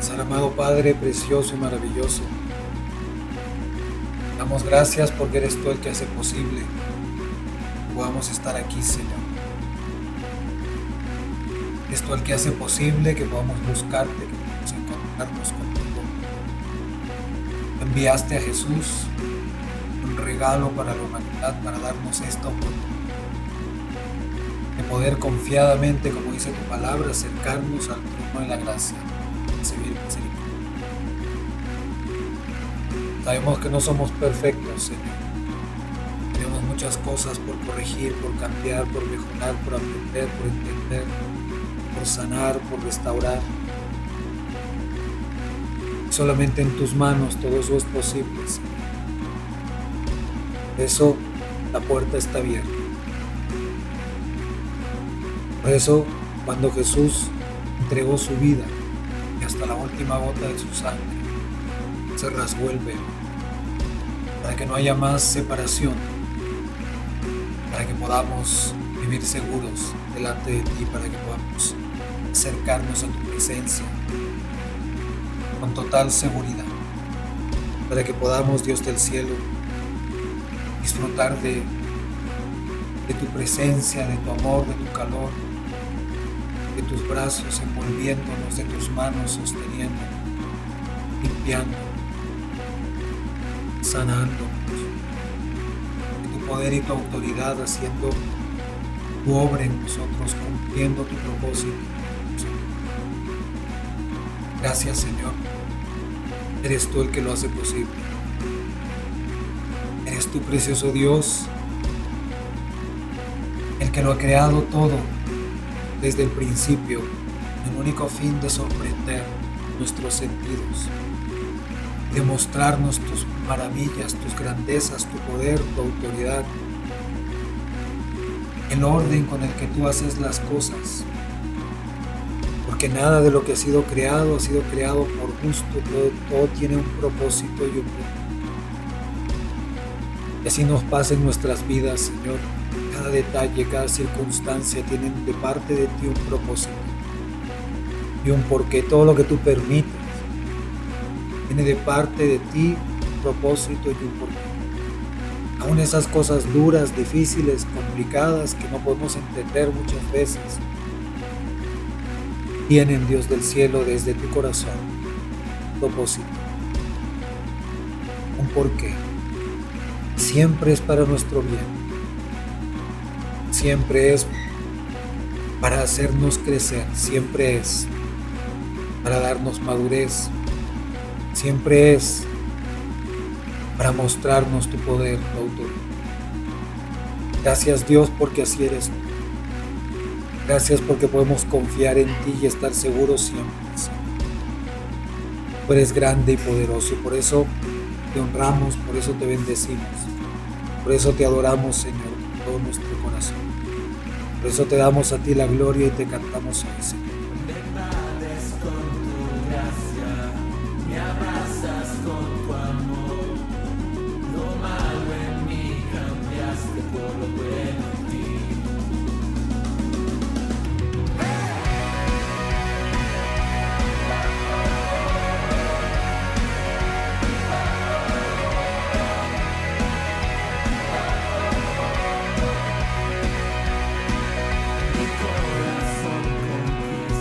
San amado Padre precioso y maravilloso, damos gracias porque eres tú el que hace posible que podamos estar aquí, Señor. Eres tú el que hace posible que podamos buscarte, que podamos encontrarnos contigo. Enviaste a Jesús, un regalo para la humanidad, para darnos esta oportunidad de poder confiadamente, como dice tu palabra, acercarnos al trono de la gracia, recibir misericordia. Sabemos que no somos perfectos, Señor. Tenemos muchas cosas por corregir, por cambiar, por mejorar, por aprender, por entender, por sanar, por restaurar. Solamente en tus manos todo eso es posible, Señor. Por eso la puerta está abierta. Por eso, cuando Jesús entregó su vida y hasta la última gota de su sangre, se rasgó el velo, para que no haya más separación, para que podamos vivir seguros delante de ti, para que podamos acercarnos a tu presencia con total seguridad, para que podamos, Dios del cielo, disfrutar de tu presencia, de tu amor, de tu calor, de tus brazos envolviéndonos, de tus manos sosteniendo, limpiando, sanándonos, de tu poder y tu autoridad haciendo tu obra en nosotros, cumpliendo tu propósito en nosotros. Gracias, Señor. Eres tú el que lo hace posible. Eres tú, precioso Dios, el que lo ha creado todo desde el principio, el único fin de sorprender nuestros sentidos, de mostrarnos tus maravillas, tus grandezas, tu poder, tu autoridad, el orden con el que tú haces las cosas, porque nada de lo que ha sido creado por gusto, todo tiene un propósito y un propósito. Y así nos pasa en nuestras vidas, Señor. Cada detalle, cada circunstancia tienen de parte de ti un propósito y un porqué. Todo lo que tú permites tiene de parte de ti un propósito y un porqué. Aún esas cosas duras, difíciles, complicadas que no podemos entender muchas veces, tienen, Dios del cielo, desde tu corazón un propósito, un porqué. Siempre es para nuestro bien. Siempre es para hacernos crecer, siempre es para darnos madurez, siempre es para mostrarnos tu poder, tu autoridad. Gracias, Dios, porque así eres tú. Gracias porque podemos confiar en ti y estar seguros siempre. Tú eres grande y poderoso y por eso te honramos, por eso te bendecimos, por eso te adoramos, Señor, con todo nuestro corazón. Por eso te damos a ti la gloria y te cantamos hoy, Señor. Me invades con tu gracia, me abrazas con tu amor. Lo malo en mí cambiaste por lo bueno en ti. Mi corazón conquista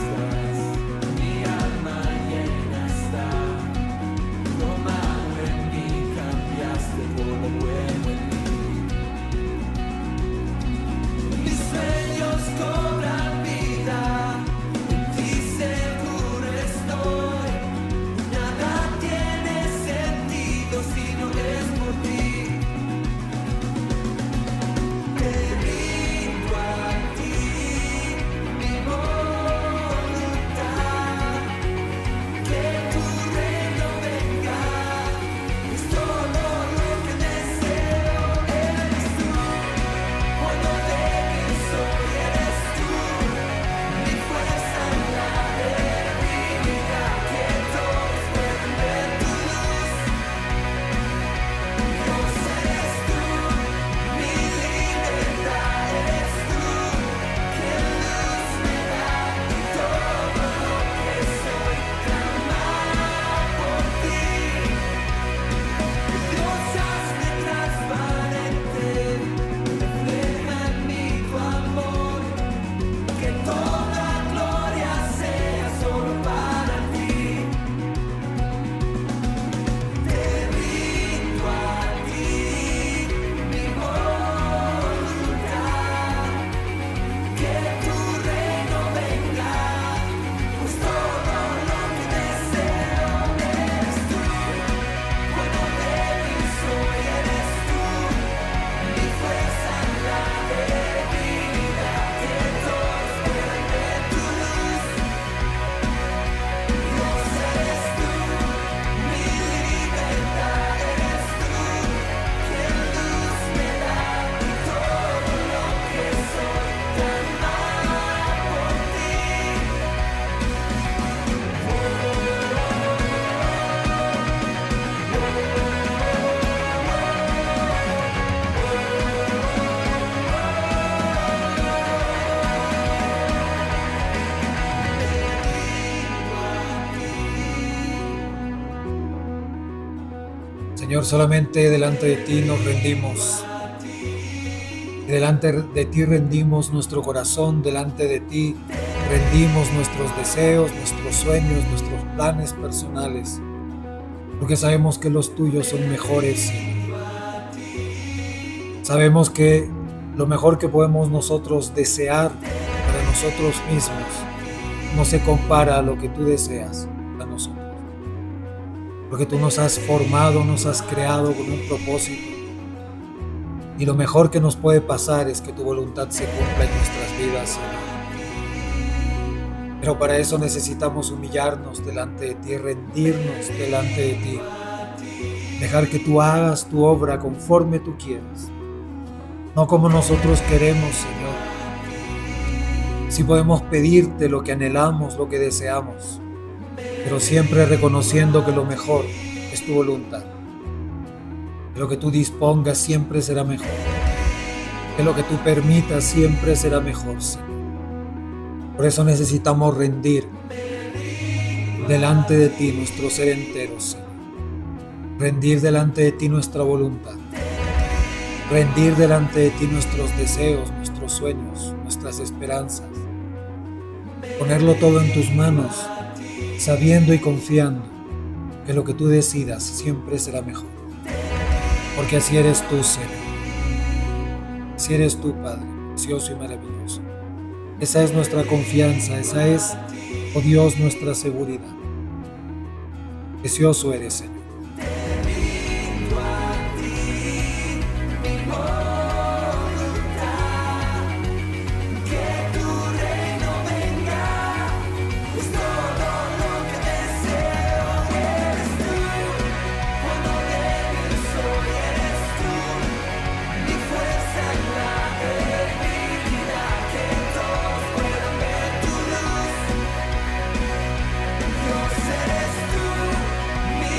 Señor, solamente delante de ti nos rendimos. Delante de ti rendimos nuestro corazón, delante de ti rendimos nuestros deseos, nuestros sueños, nuestros planes personales, porque sabemos que los tuyos son mejores, Señor. Sabemos que lo mejor que podemos nosotros desear para nosotros mismos no se compara a lo que tú deseas para nosotros, porque tú nos has formado, nos has creado con un propósito. Y lo mejor que nos puede pasar es que tu voluntad se cumpla en nuestras vidas, Señor. Pero para eso necesitamos humillarnos delante de ti, rendirnos delante de ti. Dejar que tú hagas tu obra conforme tú quieras. No como nosotros queremos, Señor. Sí podemos pedirte lo que anhelamos, lo que deseamos, pero siempre reconociendo que lo mejor es tu voluntad. Que lo que tú dispongas siempre será mejor. Que lo que tú permitas siempre será mejor, Señor. Por eso necesitamos rendir delante de ti nuestro ser entero, Señor. Rendir delante de ti nuestra voluntad. Rendir delante de ti nuestros deseos, nuestros sueños, nuestras esperanzas. Ponerlo todo en tus manos, sabiendo y confiando que lo que tú decidas siempre será mejor. Porque así eres tú, Señor. Así eres tú, Padre, precioso y maravilloso. Esa es nuestra confianza, esa es, oh Dios, nuestra seguridad. Precioso eres, Señor. Dios eres tú, mi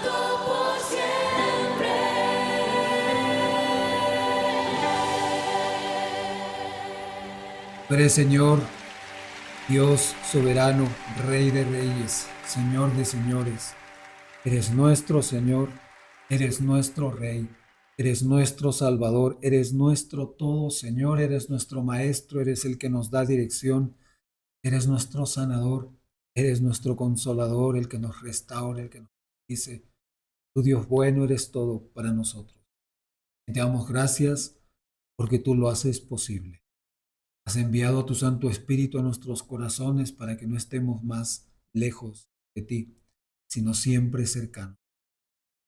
por siempre. Tú eres Señor, Dios soberano, Rey de reyes, Señor de señores. Eres nuestro Señor, eres nuestro Rey, eres nuestro Salvador, eres nuestro todo, Señor, eres nuestro Maestro, eres el que nos da dirección, eres nuestro sanador, eres nuestro consolador, el que nos restaura, el que nos dice, tu Dios bueno eres todo para nosotros. Y te damos gracias porque tú lo haces posible. Has enviado a tu Santo Espíritu a nuestros corazones para que no estemos más lejos de ti, sino siempre cercanos.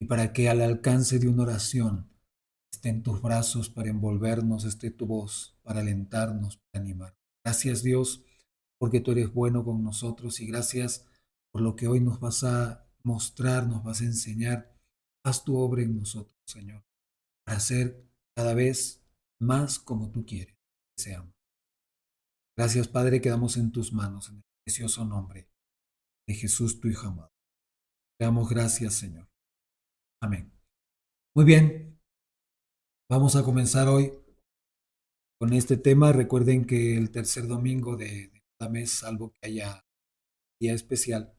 Y para que al alcance de una oración esté en tus brazos para envolvernos, esté tu voz para alentarnos, para animar. Gracias Dios, porque tú eres bueno con nosotros y gracias por lo que hoy nos vas a mostrar, nos vas a enseñar. Haz tu obra en nosotros, Señor, para ser cada vez más como tú quieres que seamos. Gracias, Padre, quedamos en tus manos, en el precioso nombre de Jesús, tu Hijo amado. Te damos gracias, Señor. Amén. Muy bien, vamos a comenzar hoy con este tema. Recuerden que el tercer domingo de cada mes, salvo que haya día especial,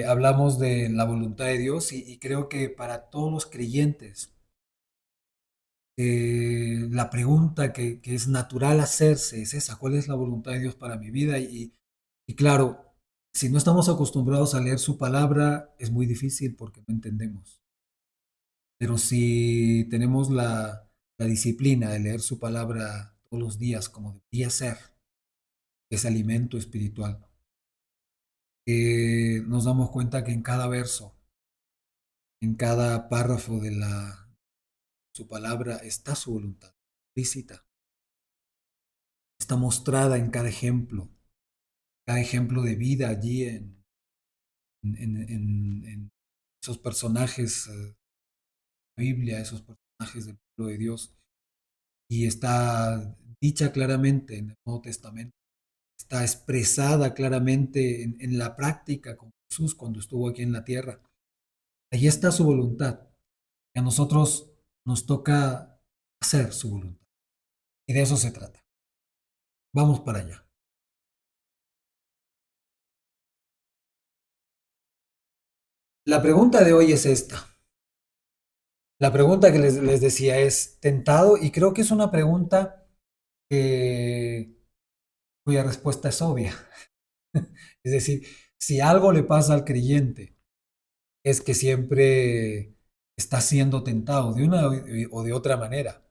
hablamos de la voluntad de Dios y creo que para todos los creyentes, la pregunta que es natural hacerse es esa: ¿cuál es la voluntad de Dios para mi vida? Y claro, si no estamos acostumbrados a leer su palabra, es muy difícil porque no entendemos. Pero si tenemos la disciplina de leer su palabra todos los días, como debería ser, es alimento espiritual, nos damos cuenta que en cada verso, en cada párrafo de su palabra está su voluntad explícita, está mostrada en cada ejemplo de vida allí en esos personajes de la Biblia, esos personajes del pueblo de Dios, y está dicha claramente en el Nuevo Testamento, está expresada claramente en la práctica con Jesús cuando estuvo aquí en la tierra. Ahí está su voluntad. Y a nosotros nos toca hacer su voluntad. Y de eso se trata. Vamos para allá. La pregunta de hoy es esta. La pregunta que les decía es tentado, y creo que es una pregunta que, cuya respuesta es obvia. Es decir, si algo le pasa al creyente, es que siempre está siendo tentado de una o de otra manera.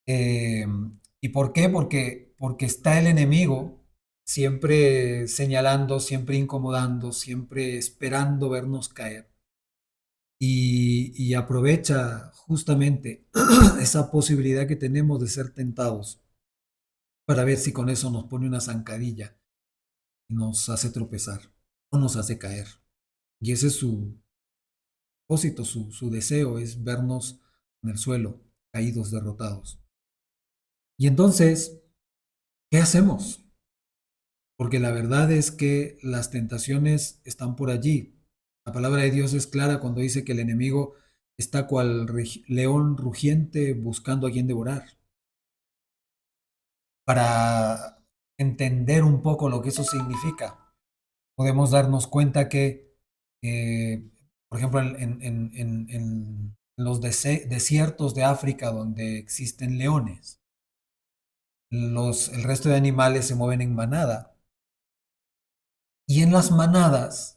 Eh, ¿Y por qué? Porque está el enemigo siempre señalando, siempre incomodando, siempre esperando vernos caer. Y aprovecha justamente esa posibilidad que tenemos de ser tentados para ver si con eso nos pone una zancadilla y nos hace tropezar o nos hace caer. Y ese es su propósito, su deseo, es vernos en el suelo, caídos, derrotados. Y entonces, ¿qué hacemos? Porque la verdad es que las tentaciones están por allí. La palabra de Dios es clara cuando dice que el enemigo está cual león rugiente buscando a quien devorar. Para entender un poco lo que eso significa, podemos darnos cuenta que, por ejemplo, en los desiertos de África donde existen leones, el resto de animales se mueven en manada. Y en las manadas,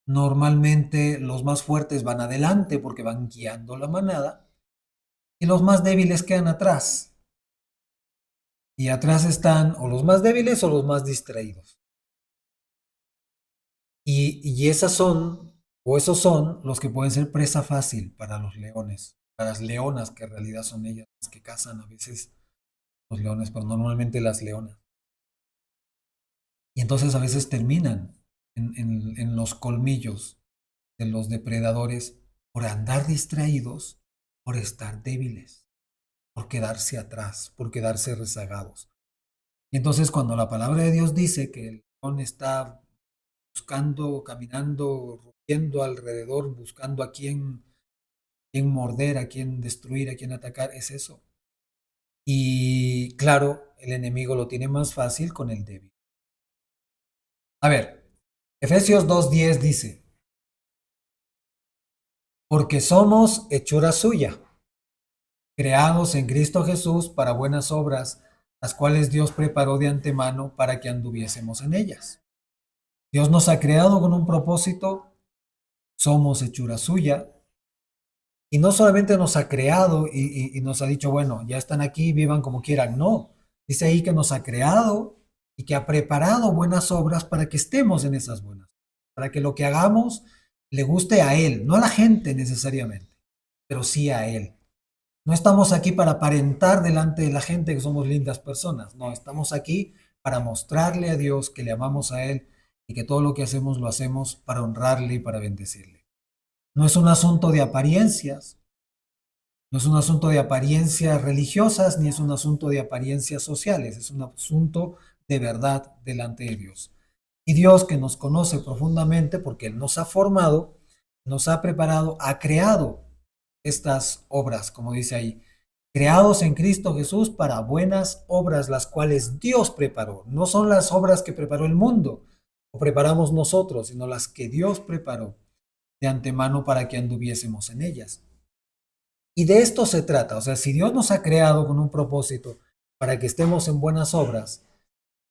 normalmente los más fuertes van adelante porque van guiando la manada y los más débiles quedan atrás. Y atrás están o los más débiles o los más distraídos. Y esas son, o esos son los que pueden ser presa fácil para los leones, para las leonas, que en realidad son ellas las que cazan a veces los leones, pero normalmente las leonas. Y entonces a veces terminan en los colmillos de los depredadores por andar distraídos, por estar débiles, por quedarse atrás, por quedarse rezagados. Y entonces cuando la palabra de Dios dice que el león está buscando, caminando, rugiendo alrededor, buscando a quién morder, a quién destruir, a quién atacar, es eso. Y claro, el enemigo lo tiene más fácil con el débil. A ver, Efesios 2:10 dice, porque somos hechura suya, creados en Cristo Jesús para buenas obras, las cuales Dios preparó de antemano para que anduviésemos en ellas. Dios nos ha creado con un propósito, somos hechura suya, y no solamente nos ha creado y nos ha dicho, bueno, ya están aquí, vivan como quieran, no. Dice ahí que nos ha creado y que ha preparado buenas obras para que estemos en esas buenas, para que lo que hagamos le guste a Él, no a la gente necesariamente, pero sí a Él. No estamos aquí para aparentar delante de la gente que somos lindas personas, no, estamos aquí para mostrarle a Dios que le amamos a Él y que todo lo que hacemos lo hacemos para honrarle y para bendecirle. No es un asunto de apariencias, no es un asunto de apariencias religiosas, ni es un asunto de apariencias sociales, es un asunto de verdad delante de Dios. Y Dios, que nos conoce profundamente porque Él nos ha formado, nos ha preparado, ha creado estas obras, como dice ahí, creados en Cristo Jesús para buenas obras, las cuales Dios preparó. No son las obras que preparó el mundo o preparamos nosotros, sino las que Dios preparó de antemano para que anduviésemos en ellas. Y de esto se trata, o sea, si Dios nos ha creado con un propósito para que estemos en buenas obras,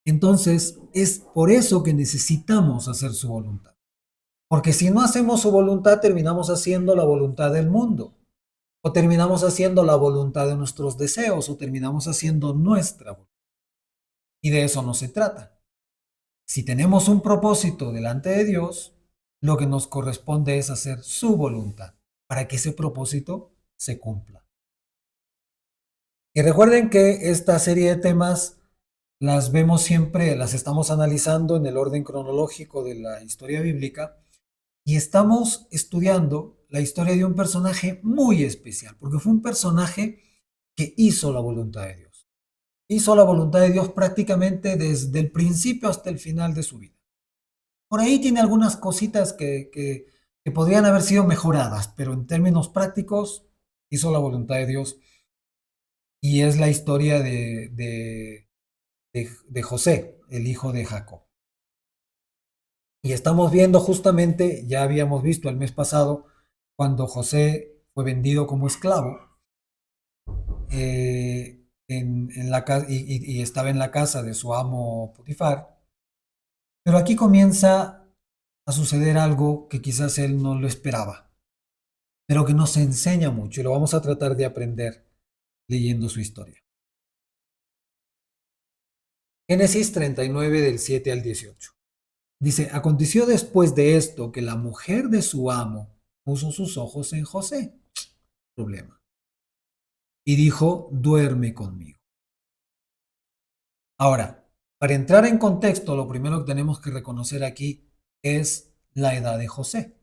entonces es por eso que necesitamos hacer su voluntad. Porque si no hacemos su voluntad, terminamos haciendo la voluntad del mundo, o terminamos haciendo la voluntad de nuestros deseos, o terminamos haciendo nuestra voluntad. Y de eso no se trata. Si tenemos un propósito delante de Dios, lo que nos corresponde es hacer su voluntad para que ese propósito se cumpla. Y recuerden que esta serie de temas las vemos siempre, las estamos analizando en el orden cronológico de la historia bíblica y estamos estudiando la historia de un personaje muy especial, porque fue un personaje que hizo la voluntad de Dios. Hizo la voluntad de Dios prácticamente desde el principio hasta el final de su vida. Por ahí tiene algunas cositas que podrían haber sido mejoradas, pero en términos prácticos hizo la voluntad de Dios. Y es la historia de José, el hijo de Jacob. Y estamos viendo justamente, ya habíamos visto el mes pasado, cuando José fue vendido como esclavo en la y estaba en la casa de su amo Potifar. Pero aquí comienza a suceder algo que quizás él no lo esperaba, pero que nos enseña mucho y lo vamos a tratar de aprender leyendo su historia. Génesis 39 del 7 al 18. Dice, aconteció después de esto que la mujer de su amo puso sus ojos en José. Problema. Y dijo, duerme conmigo. Ahora, para entrar en contexto, lo primero que tenemos que reconocer aquí es la edad de José.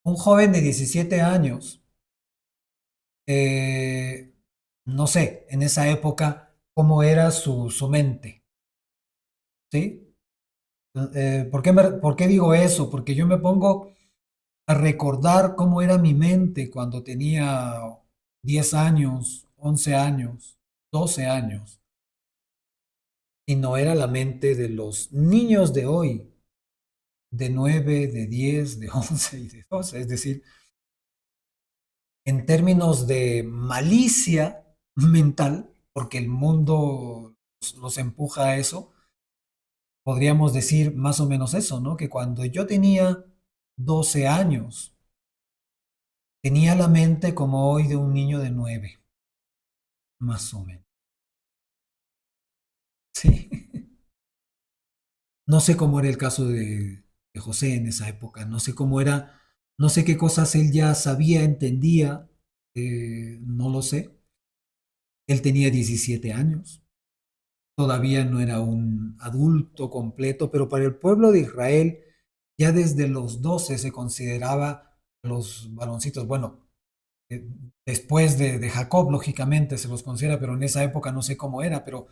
Un joven de 17 años, no sé, en esa época, cómo era su mente. ¿Sí? ¿Por qué digo eso? Porque yo me pongo a recordar cómo era mi mente cuando tenía 10 años, 11 años, 12 años. Y no era la mente de los niños de hoy, de 9, de 10, de 11 y de 12. Es decir, en términos de malicia mental, porque el mundo nos empuja a eso, podríamos decir más o menos eso, ¿no? Que cuando yo tenía 12 años, tenía la mente como hoy de un niño de 9, más o menos. Sí. No sé cómo era el caso de José en esa época, no sé cómo era, no sé qué cosas él ya sabía, entendía, no lo sé. Él tenía 17 años, todavía no era un adulto completo, pero para el pueblo de Israel ya desde los 12 se consideraba los varoncitos, bueno, eh, después de Jacob, lógicamente se los considera, pero en esa época no sé cómo era, pero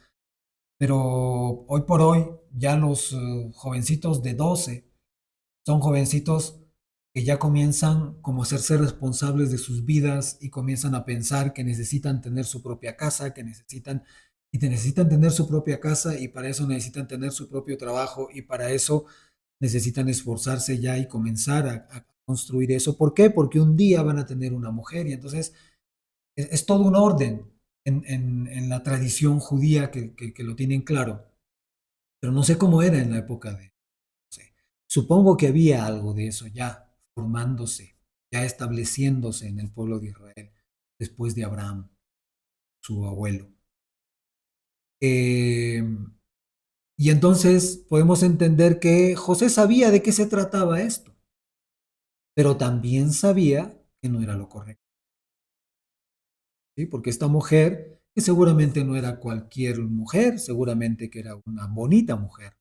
pero hoy por hoy ya los jovencitos de 12 son jovencitos que ya comienzan como a hacerse responsables de sus vidas y comienzan a pensar que necesitan tener su propia casa, necesitan tener su propia casa y para eso necesitan tener su propio trabajo y para eso necesitan esforzarse ya y comenzar a construir eso. ¿Por qué? Porque un día van a tener una mujer y entonces es todo un orden en la tradición judía que lo tienen claro, pero no sé cómo era en la época de José. Supongo que había algo de eso ya formándose, ya estableciéndose en el pueblo de Israel después de Abraham, su abuelo. Eh, y entonces podemos entender que José sabía de qué se trataba esto, pero también sabía que no era lo correcto, ¿sí? Porque esta mujer, que seguramente no era cualquier mujer, seguramente que era una bonita mujer,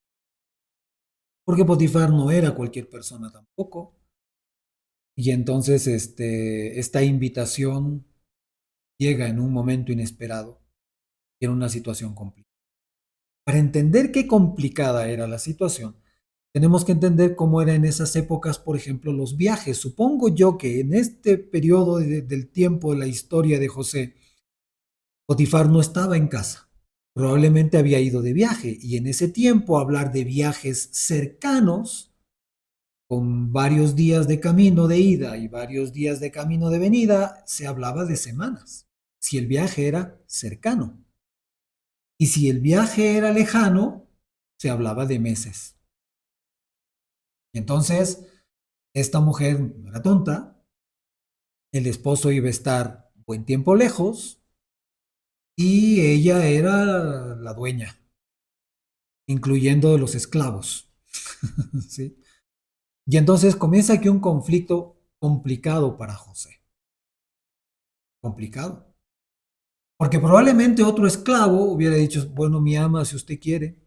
porque Potifar no era cualquier persona tampoco. Y entonces esta invitación llega en un momento inesperado y en una situación complicada. Para entender qué complicada era la situación, tenemos que entender cómo era en esas épocas, por ejemplo, los viajes. Supongo yo que en este periodo del tiempo de la historia de José, Potifar no estaba en casa. Probablemente había ido de viaje y en ese tiempo hablar de viajes cercanos con varios días de camino de ida y varios días de camino de venida, se hablaba de semanas, si el viaje era cercano. Y si el viaje era lejano, se hablaba de meses. Y entonces, esta mujer no era tonta, el esposo iba a estar buen tiempo lejos y ella era la dueña, incluyendo de los esclavos. ¿Sí? Y entonces comienza aquí un conflicto complicado para José. Complicado. Porque probablemente otro esclavo hubiera dicho, bueno, mi ama, si usted quiere,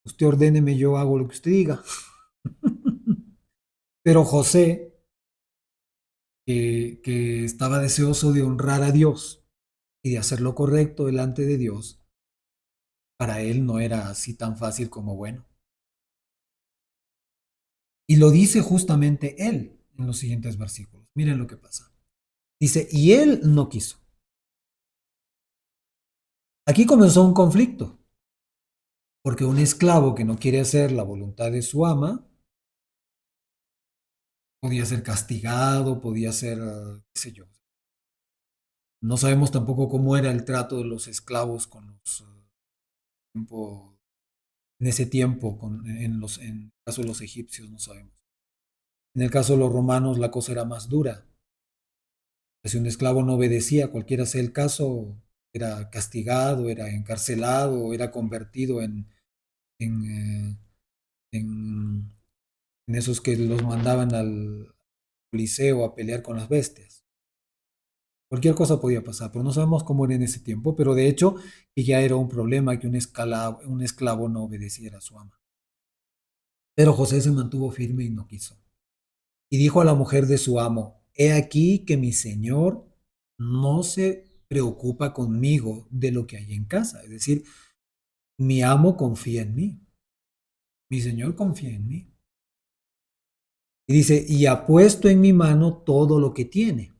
usted ordéneme, yo hago lo que usted diga. Pero José, que estaba deseoso de honrar a Dios y de hacer lo correcto delante de Dios, para él no era así tan fácil como bueno. Y lo dice justamente él en los siguientes versículos. Miren lo que pasa. Dice, y él no quiso. Aquí comenzó un conflicto, porque un esclavo que no quiere hacer la voluntad de su ama, podía ser castigado, podía ser, qué sé yo. No sabemos tampoco cómo era el trato de los esclavos con los tiempo, en ese tiempo, en el caso de los egipcios, no sabemos. En el caso de los romanos, la cosa era más dura. Si un esclavo no obedecía, cualquiera sea el caso, era castigado, era encarcelado, era convertido en, eh, en, en esos que los mandaban al Coliseo a pelear con las bestias. Cualquier cosa podía pasar, pero no sabemos cómo era en ese tiempo, pero de hecho que ya era un problema que un esclavo no obedeciera a su ama. Pero José se mantuvo firme y no quiso. Y dijo a la mujer de su amo, he aquí que mi señor no se preocupa conmigo de lo que hay en casa. Es decir, mi amo confía en mí, mi señor confía en mí. Y dice, y ha puesto en mi mano todo lo que tiene.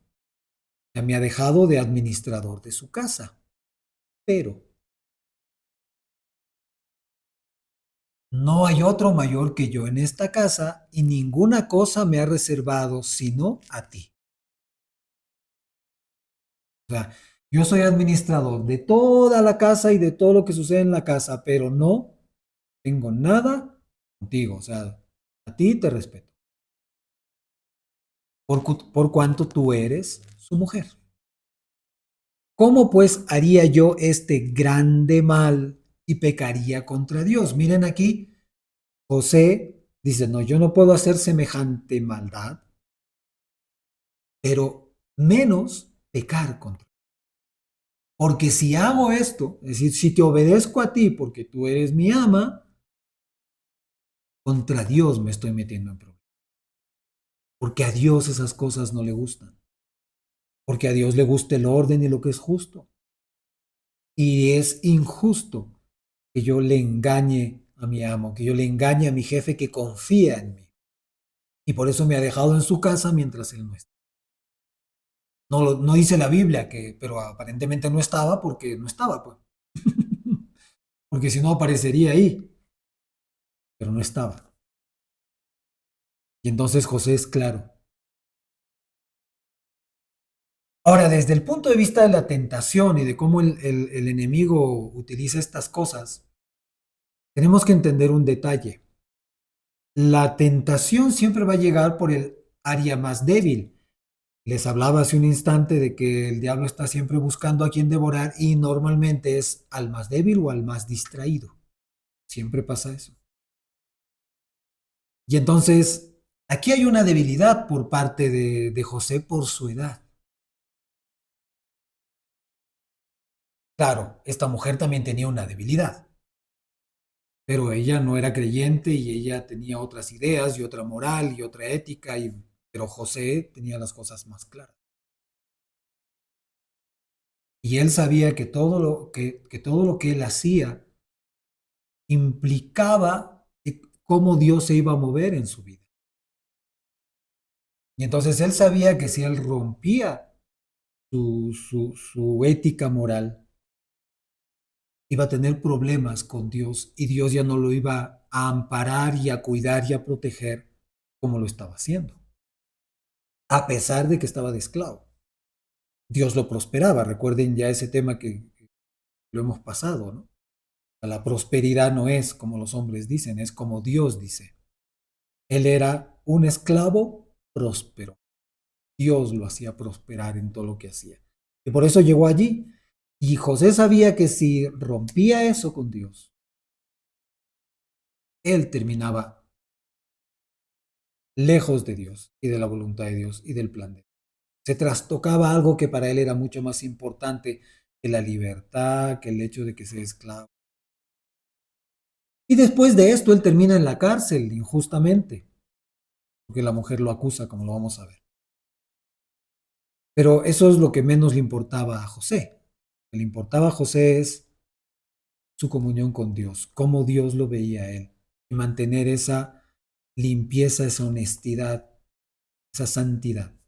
Ya me ha dejado de administrador de su casa. Pero no hay otro mayor que yo en esta casa y ninguna cosa me ha reservado sino a ti. O sea, yo soy administrador de toda la casa y de todo lo que sucede en la casa, pero no tengo nada contigo. O sea, a ti te respeto. Por cuanto tú eres su mujer. ¿Cómo pues haría yo este grande mal y pecaría contra Dios? Miren aquí, José dice, no, yo no puedo hacer semejante maldad, pero menos pecar contra. Porque si hago esto, es decir, si te obedezco a ti porque tú eres mi ama, contra Dios me estoy metiendo en problemas. Porque a Dios esas cosas no le gustan. Porque a Dios le gusta el orden y lo que es justo. Y es injusto que yo le engañe a mi amo, que yo le engañe a mi jefe que confía en mí. Y por eso me ha dejado en su casa mientras él no está. No, no dice la Biblia, pero aparentemente no estaba porque no estaba, pues. Porque si no aparecería ahí, pero no estaba. Y entonces José es claro. Ahora, desde el punto de vista de la tentación y de cómo el enemigo utiliza estas cosas, tenemos que entender un detalle. La tentación siempre va a llegar por el área más débil. Les hablaba hace un instante de que el diablo está siempre buscando a quien devorar y normalmente es al más débil o al más distraído. Siempre pasa eso. Y entonces, aquí hay una debilidad por parte de José por su edad. Claro, esta mujer también tenía una debilidad, pero ella no era creyente y ella tenía otras ideas y otra moral y otra ética, pero José tenía las cosas más claras. Y él sabía que todo lo que él hacía implicaba cómo Dios se iba a mover en su vida. Y entonces él sabía que si él rompía su ética moral, iba a tener problemas con Dios y Dios ya no lo iba a amparar y a cuidar y a proteger como lo estaba haciendo, a pesar de que estaba de esclavo. Dios lo prosperaba. Recuerden ya ese tema que lo hemos pasado, ¿no? La prosperidad no es como los hombres dicen, es como Dios dice. Él era un esclavo próspero. Dios lo hacía prosperar en todo lo que hacía. Y por eso llegó allí. Y José sabía que si rompía eso con Dios, él terminaba lejos de Dios y de la voluntad de Dios y del plan de Dios. Se trastocaba algo que para él era mucho más importante que la libertad, que el hecho de que sea esclavo. Y después de esto, él termina en la cárcel injustamente, porque la mujer lo acusa, como lo vamos a ver. Pero eso es lo que menos le importaba a José. Lo que le importaba a José es su comunión con Dios, cómo Dios lo veía a él, y mantener esa limpieza, esa honestidad, esa santidad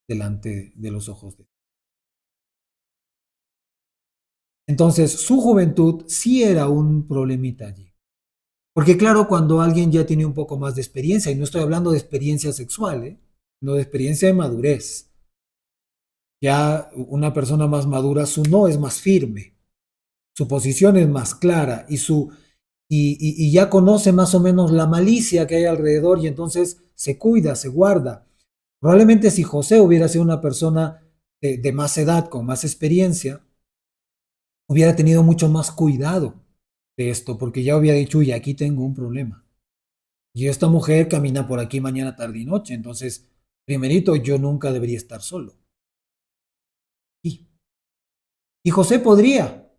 delante de los ojos de Dios. Entonces, su juventud sí era un problemita allí. Porque claro, cuando alguien ya tiene un poco más de experiencia, y no estoy hablando de experiencia sexual, sino de experiencia de madurez, ya una persona más madura, su no es más firme, su posición es más clara y ya conoce más o menos la malicia que hay alrededor y entonces se cuida, se guarda. Probablemente si José hubiera sido una persona de más edad, con más experiencia, hubiera tenido mucho más cuidado de esto, porque ya hubiera dicho, uy, aquí tengo un problema. Y esta mujer camina por aquí mañana, tarde y noche, entonces, primerito, yo nunca debería estar solo. Y, y José podría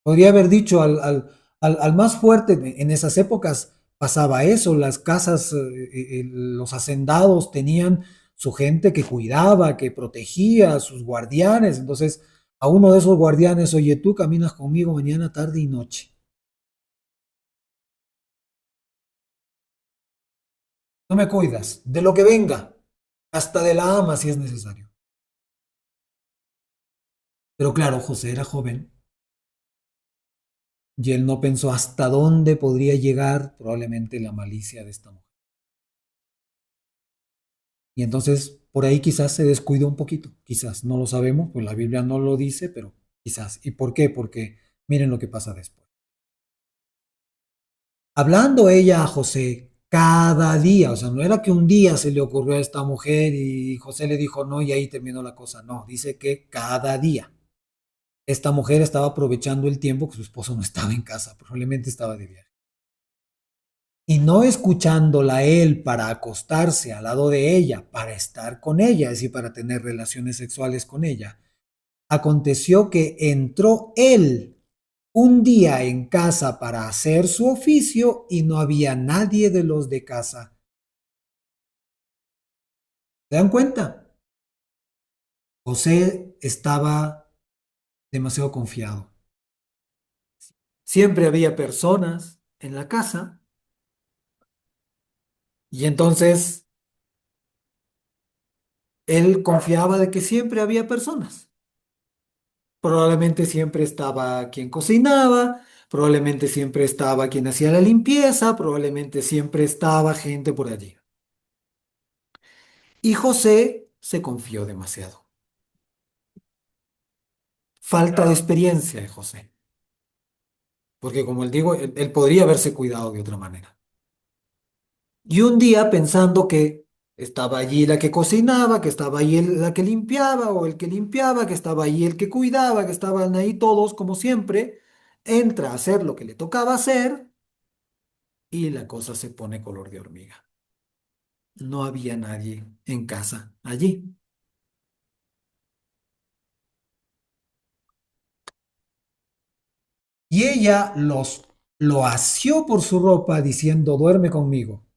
haber dicho al más fuerte, en esas épocas pasaba eso, las casas, los hacendados tenían su gente que cuidaba, que protegía, a sus guardianes, entonces a uno de esos guardianes, oye, tú caminas conmigo mañana, tarde y noche, no me cuidas, de lo que venga, hasta de la ama si es necesario. Pero claro, José era joven y él no pensó hasta dónde podría llegar probablemente la malicia de esta mujer. Y entonces por ahí quizás se descuidó un poquito, quizás, no lo sabemos, pues la Biblia no lo dice, pero quizás. ¿Y por qué? Porque miren lo que pasa después. Hablando ella a José cada día, o sea, no era que un día se le ocurrió a esta mujer y José le dijo no y ahí terminó la cosa, no, dice que cada día. Esta mujer estaba aprovechando el tiempo que su esposo no estaba en casa, probablemente estaba de viaje. Y no escuchándola él para acostarse al lado de ella, para estar con ella, es decir, para tener relaciones sexuales con ella, aconteció que entró él un día en casa para hacer su oficio y no había nadie de los de casa. ¿Se dan cuenta? José estaba demasiado confiado. siempre había personas en la casa y entonces él confiaba de que siempre había personas. Probablemente siempre estaba quien cocinaba, probablemente siempre estaba quien hacía la limpieza, probablemente siempre estaba gente por allí. Y José se confió demasiado. Falta de experiencia de José, porque como él digo, él podría haberse cuidado de otra manera. Y un día pensando que estaba allí la que cocinaba, que estaba allí la que limpiaba o el que limpiaba, que estaba allí el que cuidaba, que estaban ahí todos como siempre, entra a hacer lo que le tocaba hacer y la cosa se pone color de hormiga. No había nadie en casa allí. Y ella lo asió por su ropa diciendo, duerme conmigo.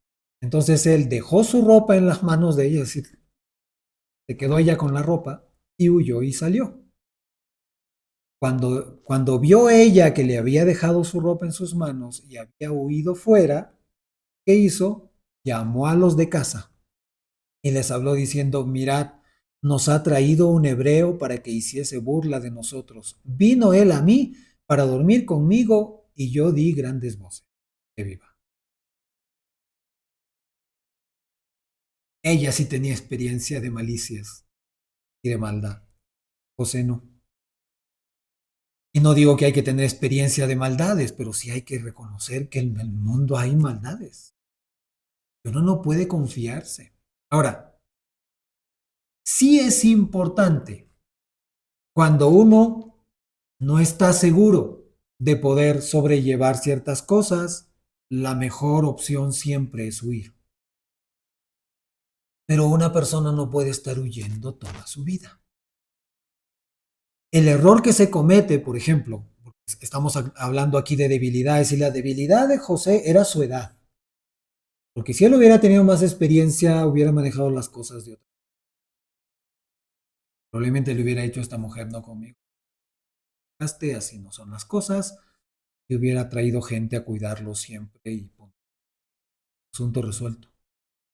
Entonces él dejó su ropa en las manos de ella, es decir, se quedó ella con la ropa y huyó y salió. Cuando vio ella que le había dejado su ropa en sus manos y había huido fuera, ¿qué hizo? Llamó a los de casa y les habló diciendo, mirad, nos ha traído un hebreo para que hiciese burla de nosotros. Vino él a mí para dormir conmigo y yo di grandes voces. Que viva. Ella sí tenía experiencia de malicias y de maldad. José no. Y no digo que hay que tener experiencia de maldades, pero sí hay que reconocer que en el mundo hay maldades. Uno no puede confiarse. Ahora, sí es importante cuando uno no está seguro de poder sobrellevar ciertas cosas, la mejor opción siempre es huir. Pero una persona no puede estar huyendo toda su vida. El error que se comete, por ejemplo, estamos hablando aquí de debilidades y la debilidad de José era su edad. Porque si él hubiera tenido más experiencia, hubiera manejado las cosas de otra. Probablemente le hubiera dicho a esta mujer, no conmigo. Así no son las cosas. Y hubiera traído gente a cuidarlo siempre y punto. Asunto resuelto.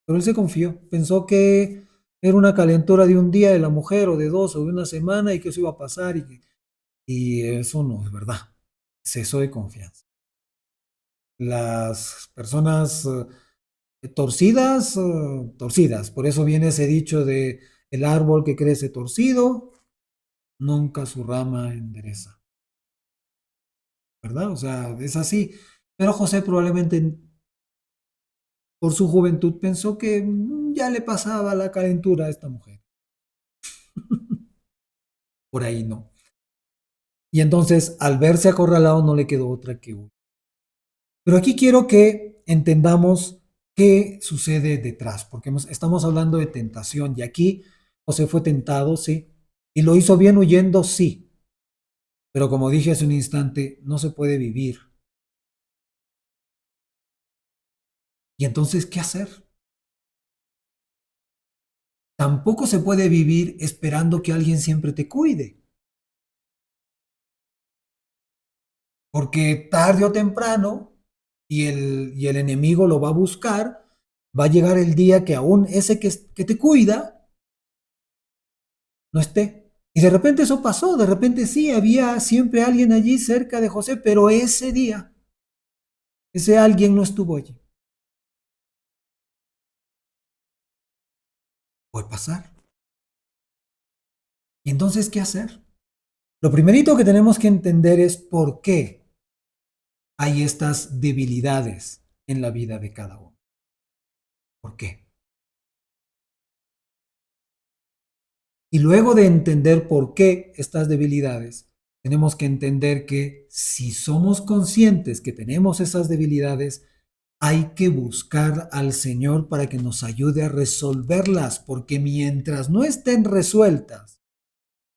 Pero él se confió. Pensó que era una calentura de un día de la mujer o de dos o de una semana y que eso iba a pasar y eso no es verdad. Exceso de confianza. Las personas torcidas, torcidas. Por eso viene ese dicho de el árbol que crece torcido, nunca su rama endereza. ¿Verdad? O sea, es así. Pero José probablemente por su juventud pensó que ya le pasaba la calentura a esta mujer. Por ahí no. Y entonces, al verse acorralado, no le quedó otra que huir. Pero aquí quiero que entendamos qué sucede detrás, porque estamos hablando de tentación y aquí José fue tentado, sí, y lo hizo bien huyendo, sí, pero como dije hace un instante, no se puede vivir. ¿Y entonces qué hacer? Tampoco se puede vivir esperando que alguien siempre te cuide, porque tarde o temprano, y el enemigo lo va a buscar, va a llegar el día que aún ese que te cuida no esté. Y de repente eso pasó, de repente sí, había siempre alguien allí cerca de José, pero ese día, ese alguien no estuvo allí. Puede pasar. ¿Y entonces qué hacer? Lo primerito que tenemos que entender es por qué hay estas debilidades en la vida de cada uno. ¿Por qué? Y luego de entender por qué estas debilidades, tenemos que entender que si somos conscientes que tenemos esas debilidades, hay que buscar al Señor para que nos ayude a resolverlas, porque mientras no estén resueltas,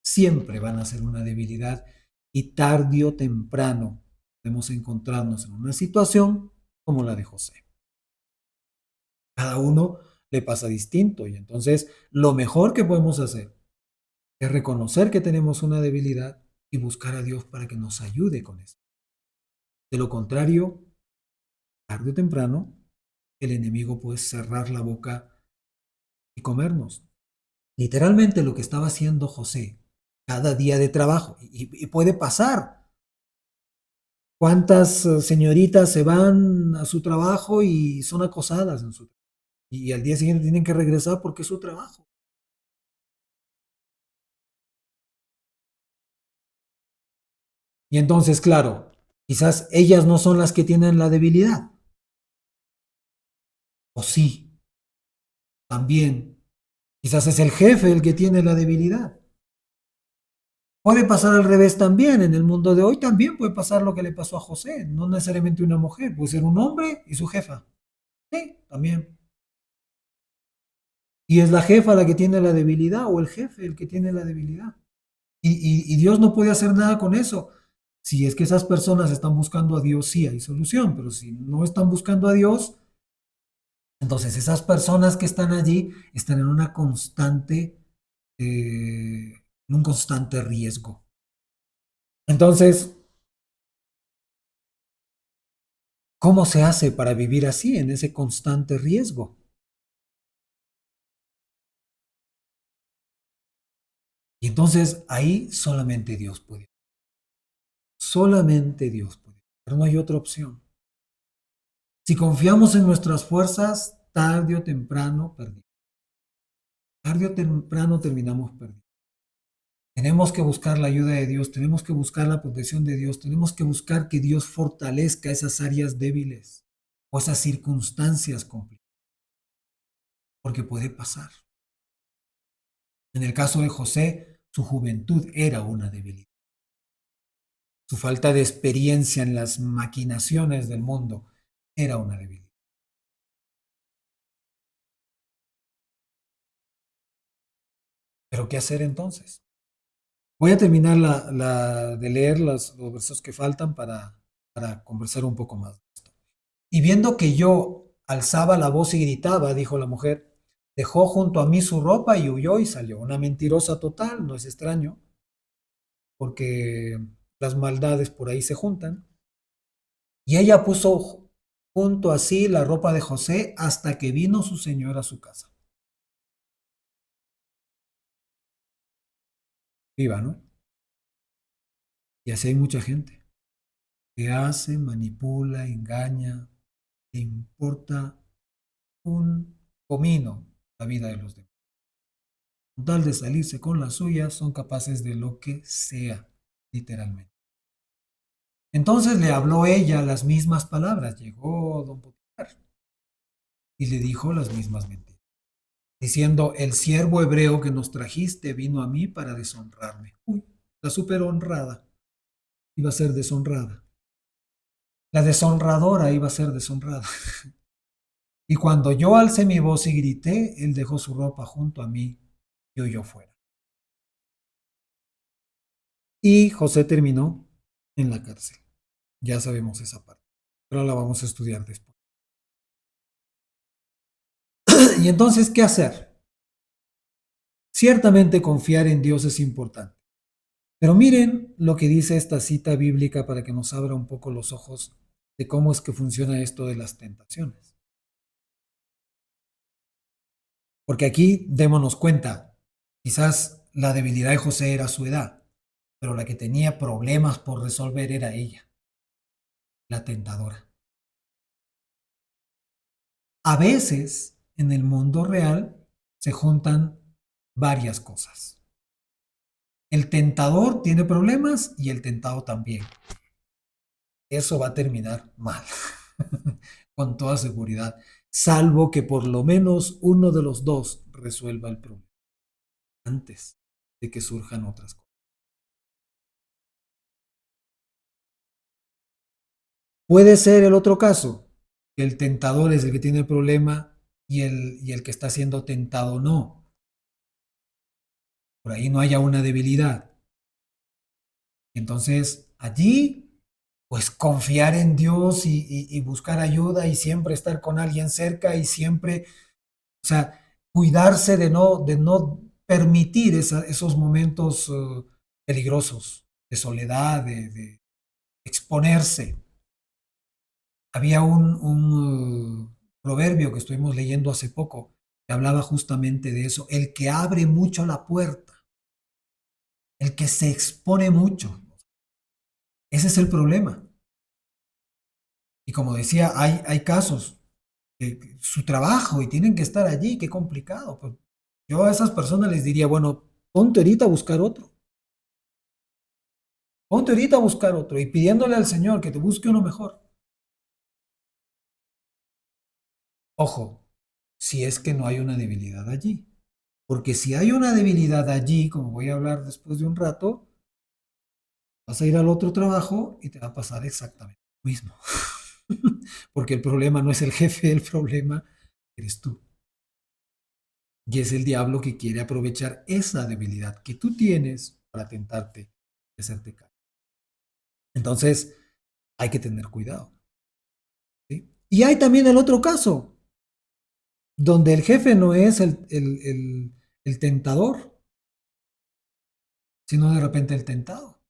siempre van a ser una debilidad y tarde o temprano podemos encontrarnos en una situación como la de José. Cada uno le pasa distinto y entonces lo mejor que podemos hacer es reconocer que tenemos una debilidad y buscar a Dios para que nos ayude con eso. De lo contrario, tarde o temprano, el enemigo puede cerrar la boca y comernos. Literalmente lo que estaba haciendo José cada día de trabajo, y puede pasar. ¿Cuántas señoritas se van a su trabajo y son acosadas en su trabajo? Y al día siguiente tienen que regresar porque es su trabajo. Y entonces, claro, quizás ellas no son las que tienen la debilidad. O sí, también. Quizás es el jefe el que tiene la debilidad. Puede pasar al revés también. En el mundo de hoy también puede pasar lo que le pasó a José. No necesariamente una mujer, puede ser un hombre y su jefa. Sí, también. Y es la jefa la que tiene la debilidad o el jefe el que tiene la debilidad. Y Dios no puede hacer nada con eso. Si es que esas personas están buscando a Dios, sí hay solución, pero si no están buscando a Dios, entonces esas personas que están allí están en un constante riesgo. Entonces, ¿cómo se hace para vivir así, en ese constante riesgo? Y entonces ahí solamente Dios puede. Solamente Dios puede. Pero no hay otra opción. Si confiamos en nuestras fuerzas, tarde o temprano perdimos. Tarde o temprano terminamos perdiendo. Tenemos que buscar la ayuda de Dios, tenemos que buscar la protección de Dios, tenemos que buscar que Dios fortalezca esas áreas débiles o esas circunstancias complicadas, porque puede pasar. En el caso de José, su juventud era una debilidad. Su falta de experiencia en las maquinaciones del mundo era una debilidad. ¿Pero qué hacer entonces? Voy a terminar de leer los versos que faltan para conversar un poco más de esto. Y viendo que yo alzaba la voz y gritaba, dijo la mujer, dejó junto a mí su ropa y huyó y salió. Una mentirosa total, no es extraño, porque las maldades por ahí se juntan. Y ella puso junto a sí la ropa de José hasta que vino su señor a su casa. Viva, ¿no? Y así hay mucha gente que hace, manipula, engaña, le importa un comino la vida de los demás. Con tal de salirse con la suya, son capaces de lo que sea, literalmente. Entonces le habló ella las mismas palabras. Llegó don Potifar y le dijo las mismas mentiras, diciendo, el siervo hebreo que nos trajiste vino a mí para deshonrarme. Uy, la súper honrada iba a ser deshonrada. La deshonradora iba a ser deshonrada. Y cuando yo alcé mi voz y grité, él dejó su ropa junto a mí y huyó fuera. Y José terminó en la cárcel. Ya sabemos esa parte, pero la vamos a estudiar después. Y entonces, ¿qué hacer? Ciertamente confiar en Dios es importante. Pero miren lo que dice esta cita bíblica para que nos abra un poco los ojos de cómo es que funciona esto de las tentaciones. Porque aquí démonos cuenta, quizás la debilidad de José era su edad, pero la que tenía problemas por resolver era ella, la tentadora. A veces en el mundo real se juntan varias cosas. El tentador tiene problemas y el tentado también. Eso va a terminar mal, con toda seguridad, salvo que por lo menos uno de los dos resuelva el problema antes de que surjan otras cosas. Puede ser el otro caso, que el tentador es el que tiene el problema y el que está siendo tentado no. Por ahí no haya una debilidad. Entonces, allí, pues confiar en Dios y buscar ayuda y siempre estar con alguien cerca y siempre, o sea, cuidarse de no permitir esos momentos peligrosos de soledad, de exponerse. Había un proverbio que estuvimos leyendo hace poco que hablaba justamente de eso. El que abre mucho la puerta, el que se expone mucho. Ese es el problema. Y como decía, hay casos que su trabajo y tienen que estar allí, qué complicado. Pues yo a esas personas les diría, bueno, ponte ahorita a buscar otro. Ponte ahorita a buscar otro y pidiéndole al Señor que te busque uno mejor. Ojo, si es que no hay una debilidad allí. Porque si hay una debilidad allí, como voy a hablar después de un rato, vas a ir al otro trabajo y te va a pasar exactamente lo mismo. Porque el problema no es el jefe, el problema eres tú. Y es el diablo que quiere aprovechar esa debilidad que tú tienes para tentarte y hacerte caer. Entonces, hay que tener cuidado. ¿Sí? Y hay también el otro caso, donde el jefe no es el tentador, sino de repente el tentado.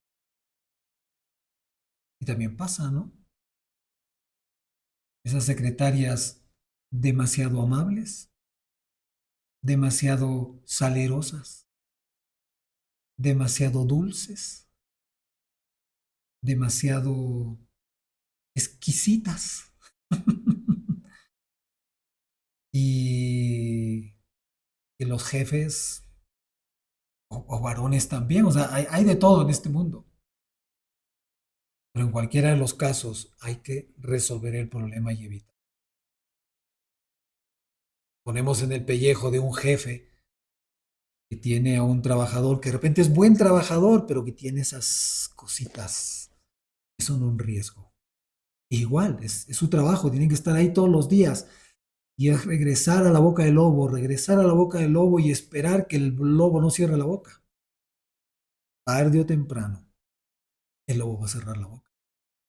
Y también pasa, ¿no? Esas secretarias demasiado amables, demasiado salerosas, demasiado dulces, demasiado exquisitas. y, y los jefes o varones también, o sea, hay de todo en este mundo. Pero en cualquiera de los casos hay que resolver el problema y evitar. Ponemos en el pellejo de un jefe que tiene a un trabajador que de repente es buen trabajador, pero que tiene esas cositas que son un riesgo. Igual, es su trabajo, tienen que estar ahí todos los días. Y es regresar a la boca del lobo, regresar a la boca del lobo y esperar que el lobo no cierre la boca. Tarde o temprano, el lobo va a cerrar la boca.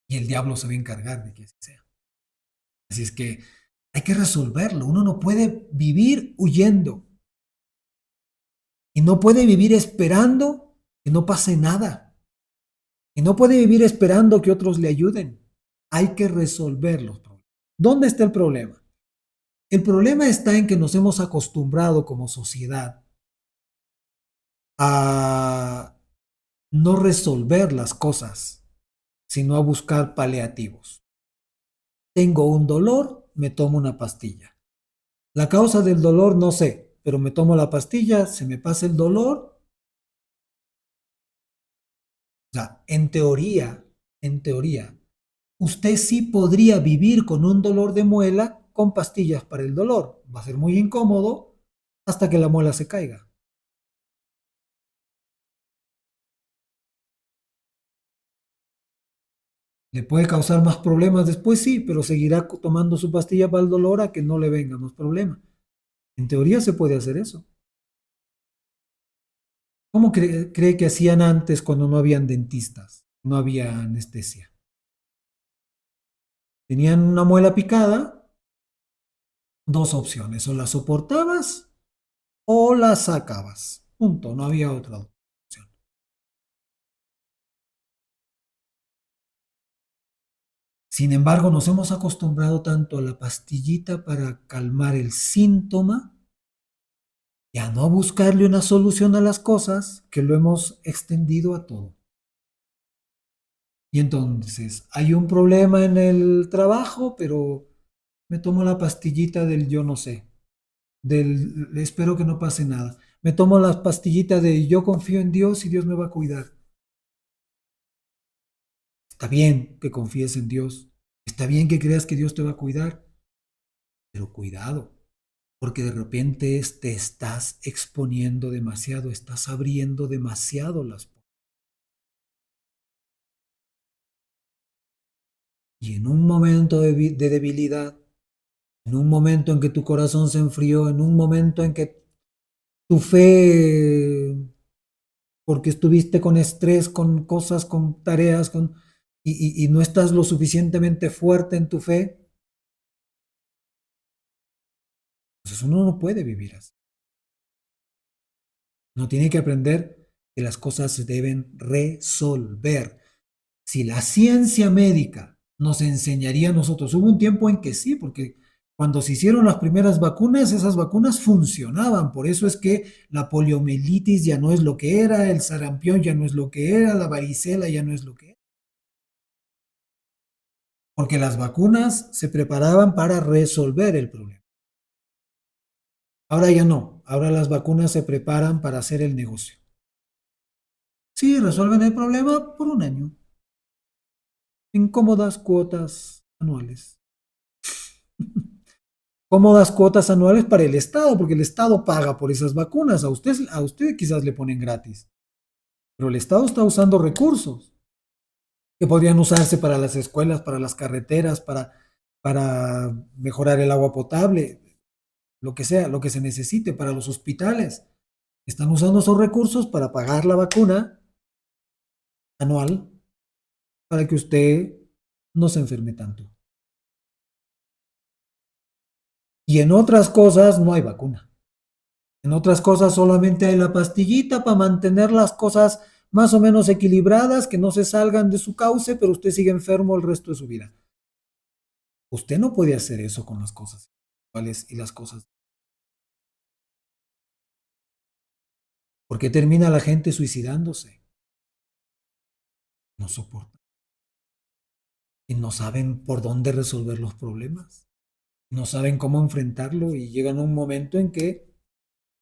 Y el diablo se va a encargar de que así sea. Así es que hay que resolverlo. Uno no puede vivir huyendo. Y no puede vivir esperando que no pase nada. Y no puede vivir esperando que otros le ayuden. Hay que resolver los problemas. ¿Dónde está el problema? El problema está en que nos hemos acostumbrado como sociedad a no resolver las cosas, sino a buscar paliativos. Tengo un dolor, me tomo una pastilla. La causa del dolor no sé, pero me tomo la pastilla, se me pasa el dolor. O sea, en teoría, usted sí podría vivir con un dolor de muela con pastillas para el dolor. Va a ser muy incómodo hasta que la muela se caiga. ¿Le puede causar más problemas después? Sí, pero seguirá tomando su pastilla para el dolor a que no le venga más problema. En teoría se puede hacer eso. ¿Cómo cree que hacían antes cuando no habían dentistas? No había anestesia. Tenían una muela picada, dos opciones, o la soportabas o la sacabas. Punto, no había otra opción. Sin embargo, nos hemos acostumbrado tanto a la pastillita para calmar el síntoma y a no buscarle una solución a las cosas que lo hemos extendido a todo. Y entonces, hay un problema en el trabajo, pero me tomo la pastillita del yo no sé, del espero que no pase nada. Me tomo la pastillita de yo confío en Dios y Dios me va a cuidar. Está bien que confíes en Dios, está bien que creas que Dios te va a cuidar, pero cuidado, porque de repente te estás exponiendo demasiado, estás abriendo demasiado las puertas. Y en un momento de debilidad, en un momento en que tu corazón se enfrió, en un momento en que tu fe, porque estuviste con estrés, con cosas, con tareas, y no estás lo suficientemente fuerte en tu fe, entonces uno no puede vivir así. Uno tiene que aprender que las cosas se deben resolver. Si la ciencia médica nos enseñaría a nosotros. Hubo un tiempo en que sí, porque cuando se hicieron las primeras vacunas, esas vacunas funcionaban. Por eso es que la poliomielitis ya no es lo que era, el sarampión ya no es lo que era, la varicela ya no es lo que era. Porque las vacunas se preparaban para resolver el problema. Ahora ya no. Ahora las vacunas se preparan para hacer el negocio. Sí, resuelven el problema por un año, en cómodas cuotas anuales. Cómodas cuotas anuales para el Estado, porque el Estado paga por esas vacunas. A usted quizás le ponen gratis, pero el Estado está usando recursos que podrían usarse para las escuelas, para las carreteras, para mejorar el agua potable, lo que sea, lo que se necesite, para los hospitales. Están usando esos recursos para pagar la vacuna anual para que usted no se enferme tanto. Y en otras cosas no hay vacuna. En otras cosas solamente hay la pastillita para mantener las cosas más o menos equilibradas, que no se salgan de su cauce, pero usted sigue enfermo el resto de su vida. Usted no puede hacer eso con las cosas espirituales y las cosas. ¿Por qué termina la gente suicidándose? No soportan. Y no saben por dónde resolver los problemas. No saben cómo enfrentarlo y llegan a un momento en que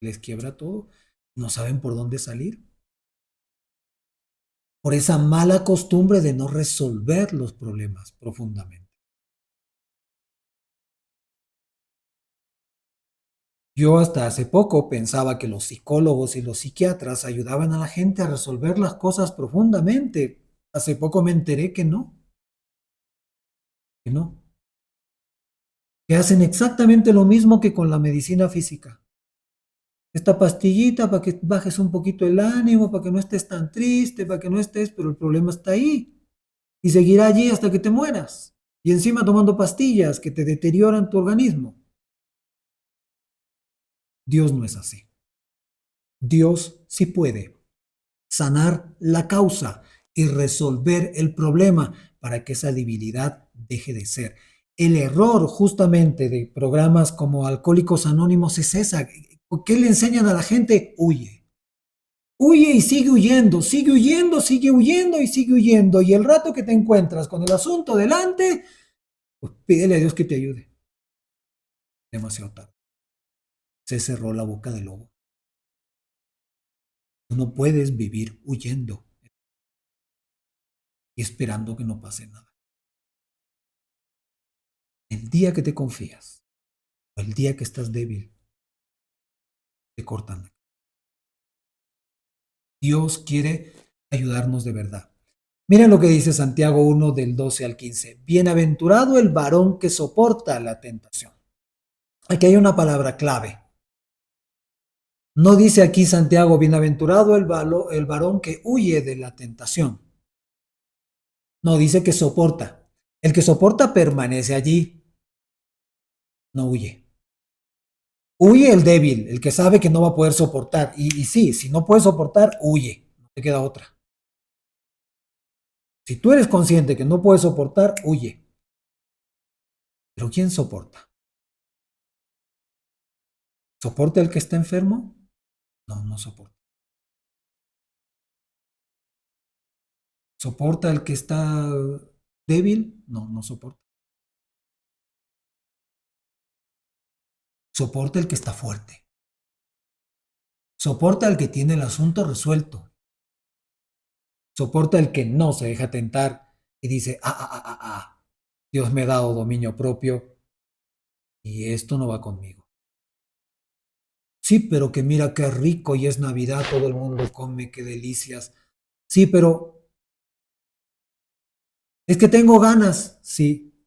les quiebra todo. No saben por dónde salir. Por esa mala costumbre de no resolver los problemas profundamente. Yo hasta hace poco pensaba que los psicólogos y los psiquiatras ayudaban a la gente a resolver las cosas profundamente. Hace poco me enteré que no, que hacen exactamente lo mismo que con la medicina física. Esta pastillita para que bajes un poquito el ánimo, para que no estés tan triste, para que no estés, pero el problema está ahí y seguirá allí hasta que te mueras. Y encima tomando pastillas que te deterioran tu organismo. Dios no es así. Dios sí puede sanar la causa y resolver el problema para que esa debilidad deje de ser. El error justamente de programas como Alcohólicos Anónimos es esa. ¿Qué le enseñan a la gente? Huye. Huye y sigue huyendo, sigue huyendo, sigue huyendo y sigue huyendo. Y el rato que te encuentras con el asunto delante, pues pídele a Dios que te ayude. Demasiado tarde. Se cerró la boca del lobo. Tú no puedes vivir huyendo y esperando que no pase nada. El día que te confías o el día que estás débil, te cortan. Dios quiere ayudarnos de verdad. Miren lo que dice Santiago 1 del 12 al 15. Bienaventurado el varón que soporta la tentación. Aquí hay una palabra clave. No dice aquí Santiago, bienaventurado el varón que huye de la tentación. No, dice que soporta. El que soporta permanece allí, no huye. Huye el débil, el que sabe que no va a poder soportar. Y sí, si no puedes soportar, huye. No te queda otra. Si tú eres consciente que no puedes soportar, huye. Pero ¿quién soporta? ¿Soporta el que está enfermo? No, no soporta. ¿Soporta el que está débil? No, no soporta. Soporta el que está fuerte. Soporta el que tiene el asunto resuelto. Soporta el que no se deja tentar y dice, Dios me ha dado dominio propio y esto no va conmigo. Sí, pero que mira qué rico y es Navidad, todo el mundo come, qué delicias. Sí, pero es que tengo ganas. Sí,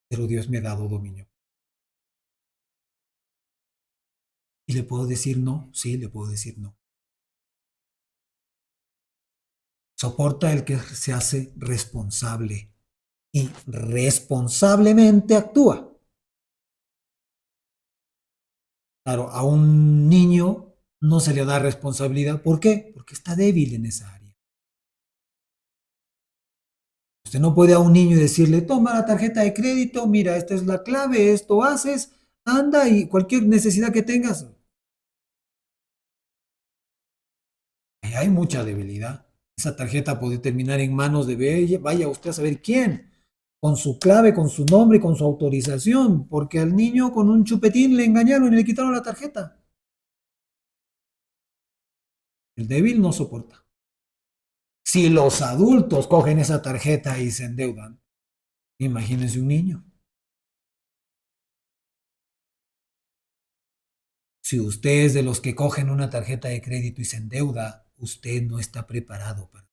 pero Dios me ha dado dominio. ¿Y le puedo decir no? Sí, le puedo decir no. Soporta el que se hace responsable y responsablemente actúa. Claro, a un niño no se le da responsabilidad. ¿Por qué? Porque está débil en esa área. Usted no puede a un niño decirle, toma la tarjeta de crédito, mira, esta es la clave, esto haces, anda y cualquier necesidad que tengas. Ahí hay mucha debilidad. Esa tarjeta puede terminar en manos de vaya usted a saber quién, con su clave, con su nombre, con su autorización, porque al niño con un chupetín le engañaron y le quitaron la tarjeta. El débil no soporta. Si los adultos cogen esa tarjeta y se endeudan, imagínense un niño. Si usted es de los que cogen una tarjeta de crédito y se endeuda, usted no está preparado para.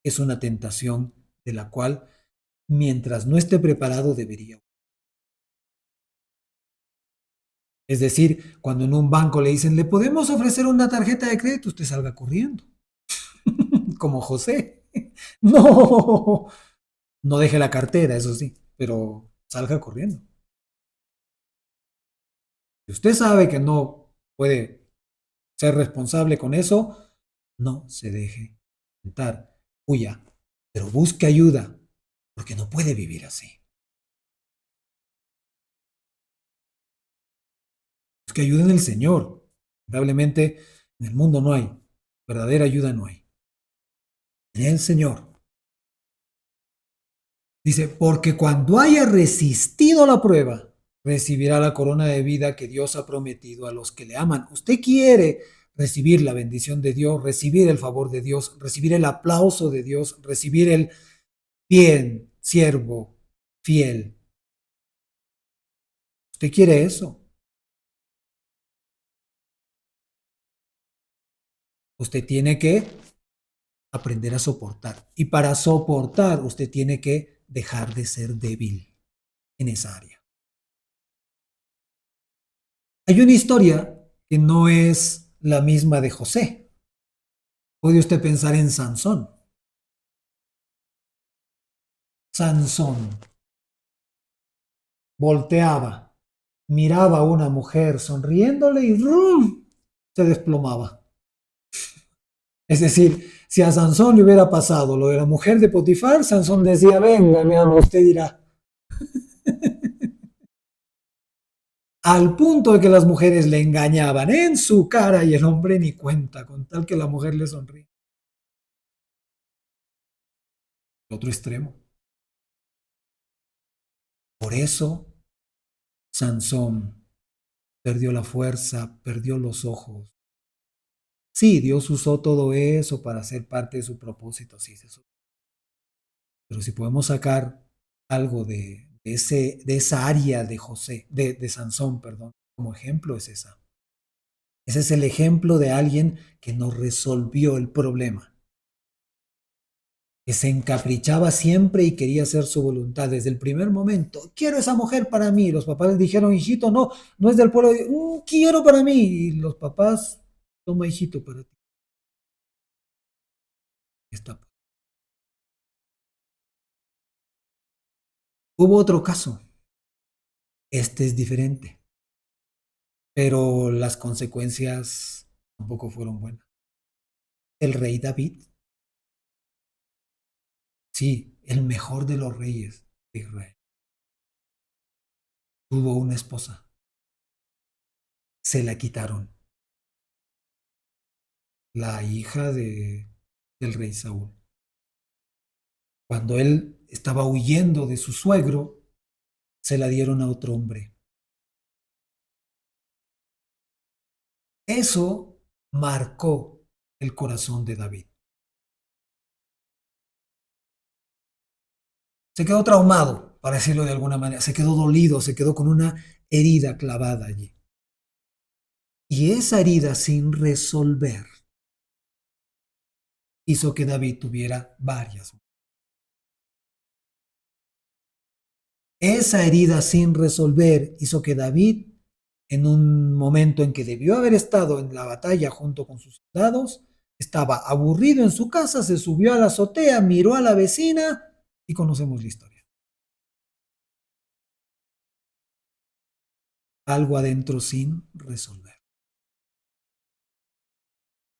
Es una tentación de la cual, mientras no esté preparado, debería. Es decir, cuando en un banco le dicen, le podemos ofrecer una tarjeta de crédito, usted salga corriendo. Como José. No, no deje la cartera, eso sí, pero salga corriendo. Si usted sabe que no puede ser responsable con eso, no se deje tentar, huya, pero busque ayuda, porque no puede vivir así. Busque ayuda en el Señor. Lamentablemente, en el mundo no hay, verdadera ayuda no hay. En el Señor. Dice, porque cuando haya resistido la prueba, recibirá la corona de vida que Dios ha prometido a los que le aman. Usted quiere recibir la bendición de Dios, recibir el favor de Dios, recibir el aplauso de Dios, recibir el bien, siervo, fiel. Usted quiere eso. Usted tiene que aprender a soportar. Y para soportar, usted tiene que dejar de ser débil en esa área. Hay una historia que no es la misma de José. Puede usted pensar en Sansón. Sansón volteaba, miraba a una mujer sonriéndole y ¡rum!, se desplomaba. Es decir, si a Sansón le hubiera pasado lo de la mujer de Potifar, Sansón decía, venga, mi amor, usted dirá. Al punto de que las mujeres le engañaban en su cara y el hombre ni cuenta, con tal que la mujer le sonríe. El otro extremo. Por eso, Sansón perdió la fuerza, perdió los ojos. Sí, Dios usó todo eso para ser parte de su propósito, sí, eso. Pero si podemos sacar algo de esa área de José, de Sansón, perdón, como ejemplo es esa. Ese es el ejemplo de alguien que no resolvió el problema, que se encaprichaba siempre y quería hacer su voluntad desde el primer momento. Quiero esa mujer para mí. Los papás le dijeron, hijito, no, no es del pueblo. Quiero para mí. Y los papás, toma, hijito, para ti. Está. Hubo otro caso. Este es diferente, pero las consecuencias tampoco fueron buenas. El rey David, sí, el mejor de los reyes de Israel, tuvo una esposa. Se la quitaron. La hija del rey Saúl. Cuando él estaba huyendo de su suegro, se la dieron a otro hombre. Eso marcó el corazón de David. Se quedó traumado, para decirlo de alguna manera, se quedó dolido, se quedó con una herida clavada allí. Y esa herida sin resolver hizo que David tuviera varias. Esa herida sin resolver hizo que David, en un momento en que debió haber estado en la batalla junto con sus soldados, estaba aburrido en su casa, se subió a la azotea, miró a la vecina y conocemos la historia. Algo adentro sin resolver.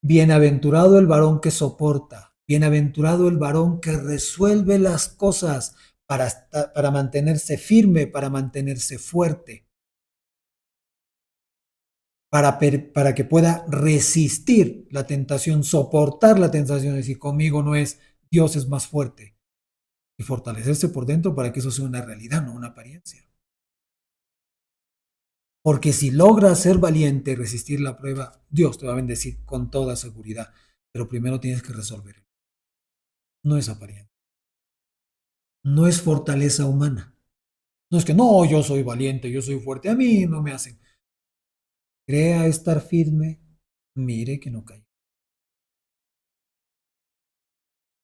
Bienaventurado el varón que soporta Bienaventurado el varón que resuelve las cosas para mantenerse firme, para mantenerse fuerte, para que pueda resistir la tentación, soportar la tentación. Es decir, conmigo no es Dios es más fuerte. Y fortalecerse por dentro para que eso sea una realidad, no una apariencia. Porque si logras ser valiente y resistir la prueba, Dios te va a bendecir con toda seguridad. Pero primero tienes que resolver. No es apariencia. No es fortaleza humana. No es que no, yo soy valiente, yo soy fuerte, a mí no me hacen. Crea estar firme, mire que no cae.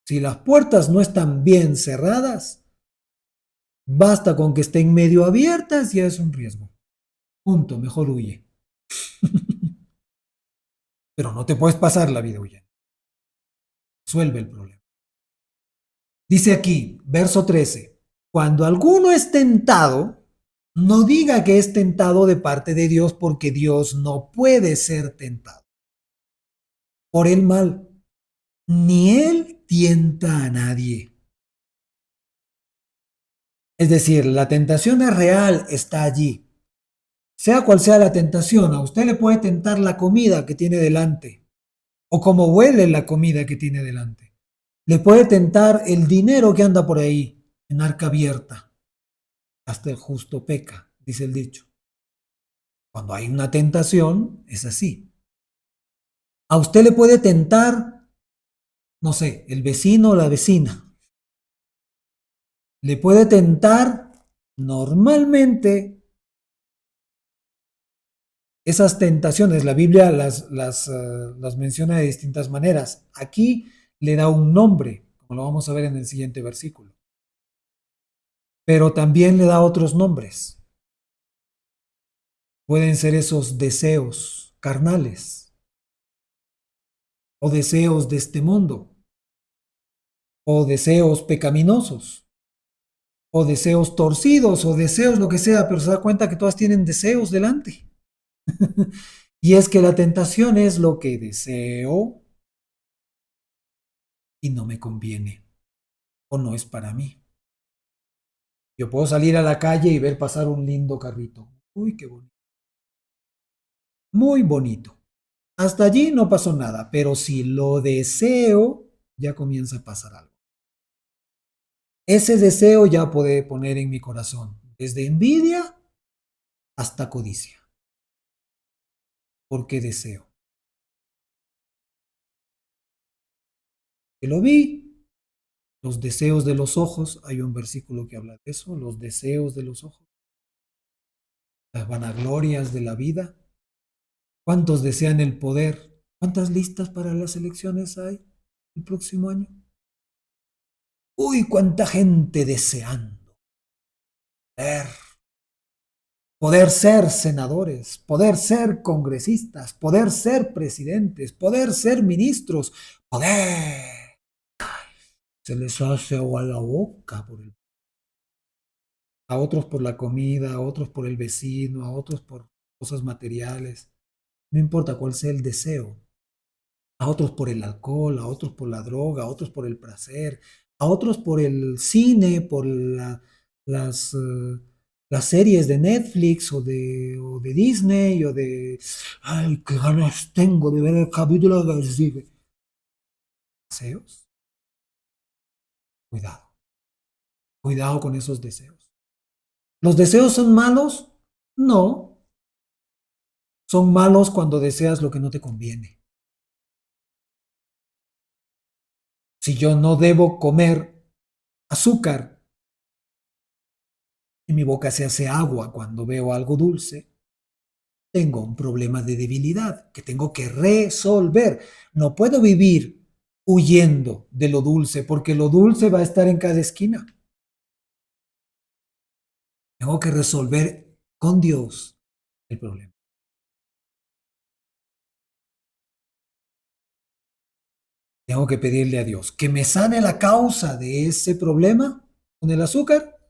Si las puertas no están bien cerradas, basta con que estén medio abiertas, ya es un riesgo. Punto, mejor huye. Pero no te puedes pasar la vida huyendo. Resuelve el problema. Dice aquí, verso 13, cuando alguno es tentado, no diga que es tentado de parte de Dios, porque Dios no puede ser tentado por el mal, ni él tienta a nadie. Es decir, la tentación es real, está allí. Sea cual sea la tentación, a usted le puede tentar la comida que tiene delante, o como huele la comida que tiene delante. Le puede tentar el dinero que anda por ahí, en arca abierta. Hasta el justo peca, dice el dicho. Cuando hay una tentación, es así. A usted le puede tentar, no sé, el vecino o la vecina. Le puede tentar normalmente esas tentaciones. La Biblia las menciona de distintas maneras. Aquí le da un nombre, como lo vamos a ver en el siguiente versículo. Pero también le da otros nombres. Pueden ser esos deseos carnales o deseos de este mundo o deseos pecaminosos o deseos torcidos o deseos lo que sea, pero se da cuenta que todas tienen deseos delante. Y es que la tentación es lo que deseo y no me conviene o no es para mí. Yo puedo salir a la calle y ver pasar un lindo carrito. Uy, qué bonito. Muy bonito. Hasta allí no pasó nada, pero si lo deseo, ya comienza a pasar algo. Ese deseo ya puede poner en mi corazón desde envidia hasta codicia. Porque deseo. Que lo vi, los deseos de los ojos, hay un versículo que habla de eso, los deseos de los ojos, las vanaglorias de la vida. ¿Cuántos desean el poder? ¿Cuántas listas para las elecciones hay el próximo año? Uy, cuánta gente deseando poder, poder ser senadores, poder ser congresistas, poder ser presidentes, poder ser ministros, poder. Se les hace agua la boca a otros por la comida, a otros por el vecino, a otros por cosas materiales. No importa cuál sea el deseo. A otros por el alcohol, a otros por la droga, a otros por el placer, a otros por el cine, por las, las series de Netflix o de Disney o de, ay, qué ganas tengo de ver el capítulo que sigue. ¿Deseos? Cuidado, cuidado con esos deseos. ¿Los deseos son malos? No, son malos cuando deseas lo que no te conviene. Si yo no debo comer azúcar y mi boca se hace agua cuando veo algo dulce, tengo un problema de debilidad que tengo que resolver. No puedo vivir huyendo de lo dulce porque lo dulce va a estar en cada esquina. Tengo que resolver con Dios el problema. Tengo que pedirle a Dios que me sane la causa de ese problema con el azúcar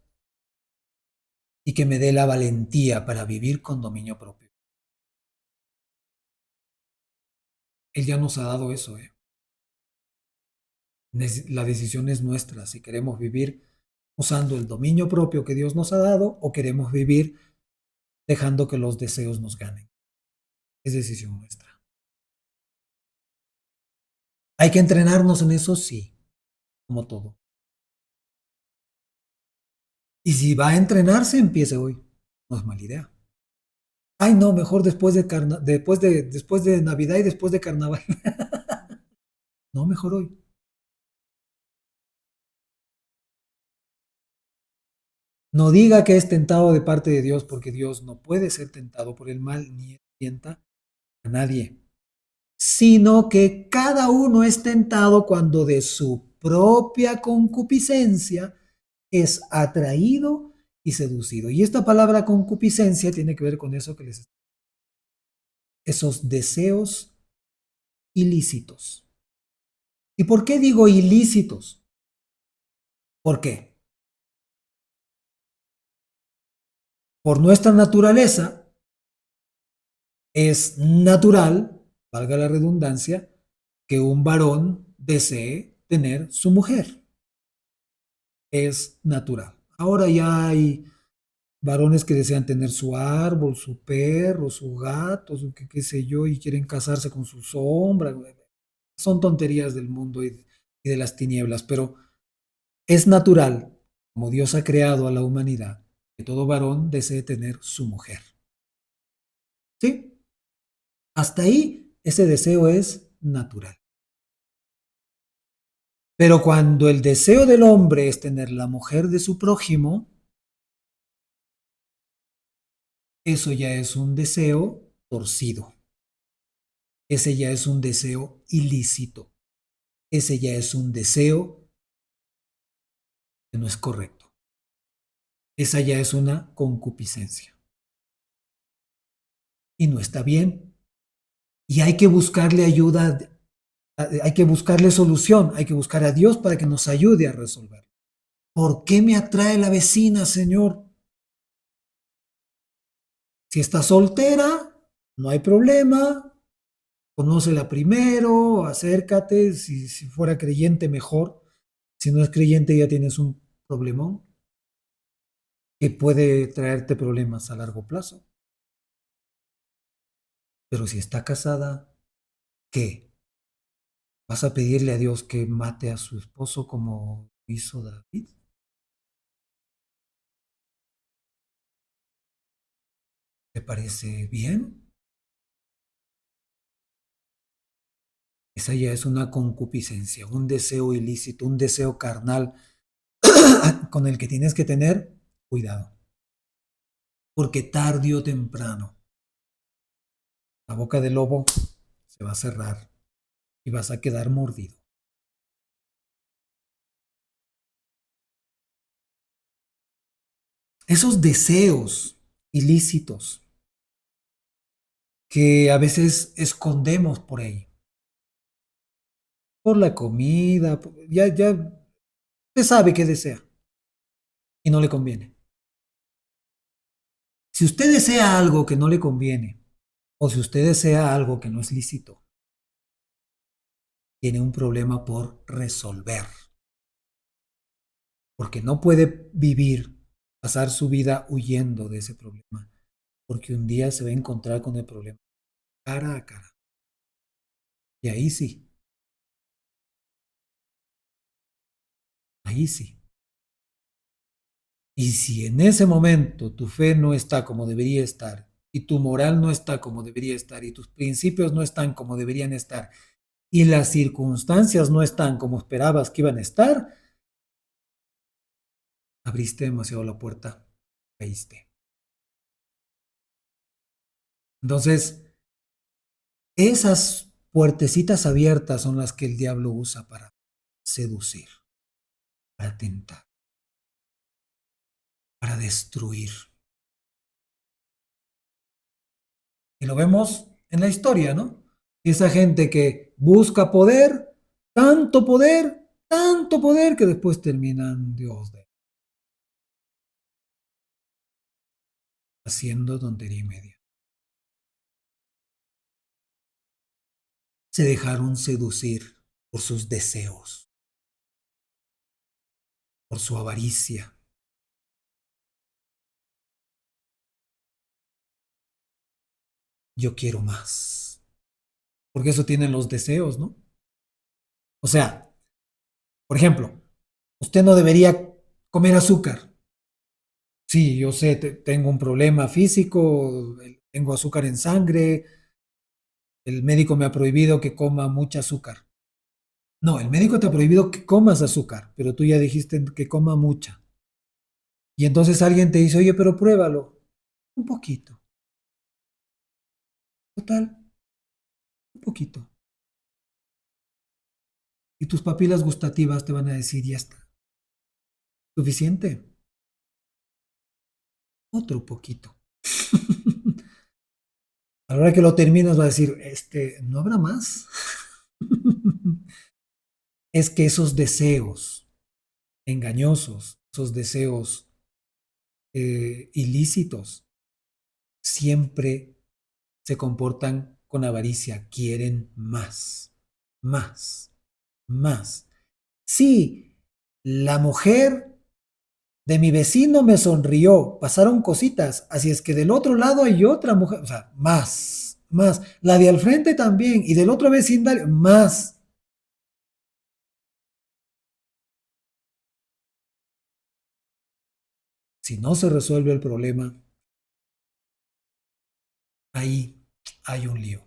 y que me dé la valentía para vivir con dominio propio. Él ya nos ha dado eso, ¿eh? La decisión es nuestra, si queremos vivir usando el dominio propio que Dios nos ha dado o queremos vivir dejando que los deseos nos ganen. Es decisión nuestra. ¿Hay que entrenarnos en eso? Sí, como todo. Y si va a entrenarse, empiece hoy. No es mala idea. Ay, no, mejor después de Navidad y después de Carnaval. No, mejor hoy. No diga que es tentado de parte de Dios, porque Dios no puede ser tentado por el mal ni tienta a nadie, sino que cada uno es tentado cuando de su propia concupiscencia es atraído y seducido. Y esta palabra concupiscencia tiene que ver con eso que les esos deseos ilícitos. ¿Y por qué digo ilícitos? ¿Por qué? Por nuestra naturaleza es natural, valga la redundancia, que un varón desee tener su mujer. Es natural. Ahora ya hay varones que desean tener su árbol, su perro, su gato, su qué sé yo, y quieren casarse con su sombra. Son tonterías del mundo y de las tinieblas, pero es natural, como Dios ha creado a la humanidad, que todo varón desee tener su mujer. ¿Sí? Hasta ahí ese deseo es natural. Pero cuando el deseo del hombre es tener la mujer de su prójimo, eso ya es un deseo torcido. Ese ya es un deseo ilícito. Ese ya es un deseo que no es correcto. Esa ya es una concupiscencia. Y no está bien. Y hay que buscarle ayuda, hay que buscarle solución, hay que buscar a Dios para que nos ayude a resolverlo. ¿Por qué me atrae la vecina, Señor? Si está soltera, no hay problema. Conócela primero, acércate. Si fuera creyente, mejor. Si no es creyente, ya tienes un problemón que puede traerte problemas a largo plazo. Pero si está casada, ¿qué? ¿Vas a pedirle a Dios que mate a su esposo como hizo David? ¿Te parece bien? Esa ya es una concupiscencia, un deseo ilícito, un deseo carnal con el que tienes que tener cuidado. Porque tarde o temprano la boca del lobo se va a cerrar y vas a quedar mordido. Esos deseos ilícitos que a veces escondemos por ahí, por la comida, ya usted sabe qué desea y no le conviene. Si usted desea algo que no le conviene o si usted desea algo que no es lícito, tiene un problema por resolver, porque no puede vivir, pasar su vida huyendo de ese problema, porque un día se va a encontrar con el problema cara a cara. Y ahí sí. Y si en ese momento tu fe no está como debería estar, y tu moral no está como debería estar, y tus principios no están como deberían estar, y las circunstancias no están como esperabas que iban a estar, abriste demasiado la puerta, caíste. Entonces, esas puertecitas abiertas son las que el diablo usa para seducir, para tentar, para destruir. Y lo vemos en la historia, ¿no? Esa gente que busca tanto poder que después terminan Dios de haciendo tontería y media. Se dejaron seducir por sus deseos. por su avaricia. Yo quiero más. Porque eso tienen los deseos, ¿no? O sea, por ejemplo, usted no debería comer azúcar. Sí, yo sé, tengo un problema físico, tengo azúcar en sangre, el médico me ha prohibido que coma mucha azúcar. No, el médico te ha prohibido que comas azúcar, pero tú ya dijiste que coma mucha. Y entonces alguien te dice, oye, pero pruébalo. Un poquito. Total, un poquito. Y tus papilas gustativas te van a decir, ya está. Suficiente. Otro poquito. A la hora que lo terminas va a decir, ¿no habrá más? Es que esos deseos engañosos, esos deseos ilícitos, siempre se comportan con avaricia, quieren más, más, más. Sí, la mujer de mi vecino me sonrió, pasaron cositas, así es que del otro lado hay otra mujer, o sea, más, más. La de al frente también, y del otro vecindario, más. Si no se resuelve el problema, ahí hay un lío.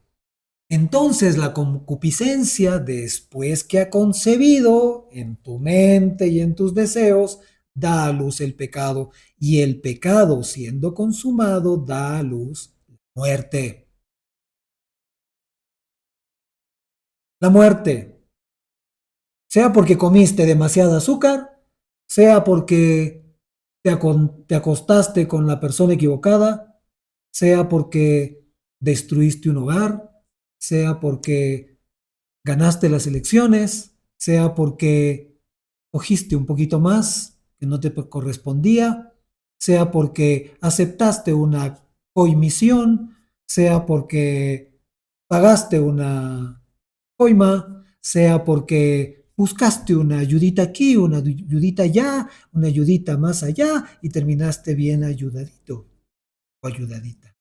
Entonces la concupiscencia, después que ha concebido en tu mente y en tus deseos, da a luz el pecado, y el pecado siendo consumado da a luz muerte. La muerte, sea porque comiste demasiada azúcar, sea porque te acostaste con la persona equivocada, sea porque destruiste un hogar, sea porque ganaste las elecciones, sea porque cogiste un poquito más que no te correspondía, sea porque aceptaste una coimisión, sea porque pagaste una coima, sea porque buscaste una ayudita aquí, una ayudita allá, una ayudita más allá y terminaste bien ayudadito o ayudadita.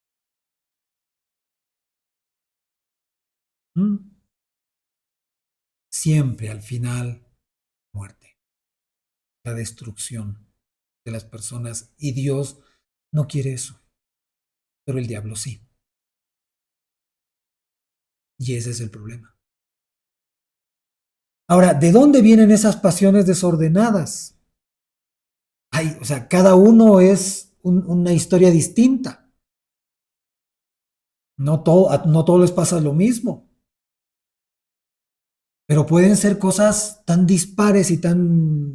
¿Mm? Siempre al final, muerte, la destrucción de las personas, y Dios no quiere eso, pero el diablo sí, y ese es el problema. Ahora, ¿de dónde vienen esas pasiones desordenadas? Ay, o sea, cada uno es una historia distinta. No todo les pasa lo mismo, pero pueden ser cosas tan dispares y tan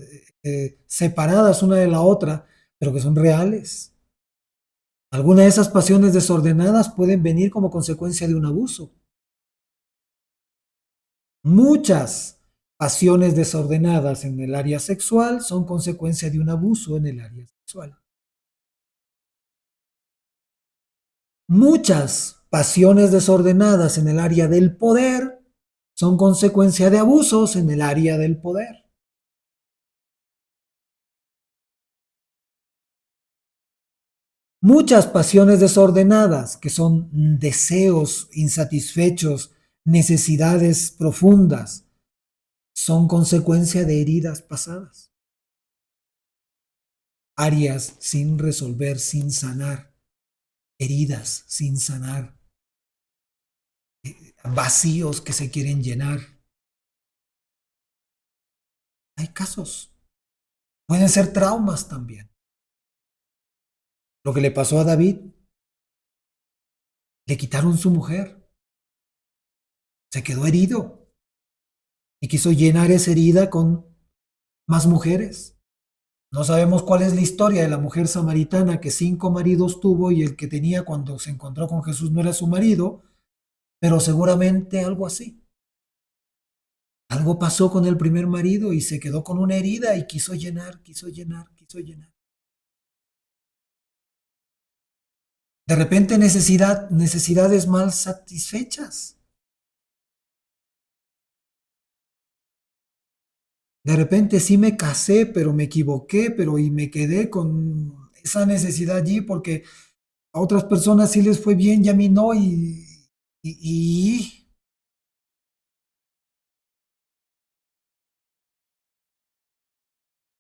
separadas una de la otra, pero que son reales. Algunas de esas pasiones desordenadas pueden venir como consecuencia de un abuso. Muchas pasiones desordenadas en el área sexual son consecuencia de un abuso en el área sexual. Muchas pasiones desordenadas en el área del poder son consecuencia de abusos en el área del poder. Muchas pasiones desordenadas, que son deseos insatisfechos, necesidades profundas, son consecuencia de heridas pasadas. Áreas sin resolver, sin sanar, heridas sin sanar, vacíos que se quieren llenar. Hay casos. Pueden ser traumas también. Lo que le pasó a David, le quitaron su mujer, se quedó herido y quiso llenar esa herida con más mujeres. No sabemos cuál es la historia de la mujer samaritana que 5 maridos tuvo y el que tenía cuando se encontró con Jesús no era su marido, pero seguramente algo así. Algo pasó con el primer marido y se quedó con una herida y quiso llenar, quiso llenar, quiso llenar. De repente necesidades mal satisfechas. De repente sí me casé, pero me equivoqué, pero y me quedé con esa necesidad allí porque a otras personas sí les fue bien y a mí no. Y, y,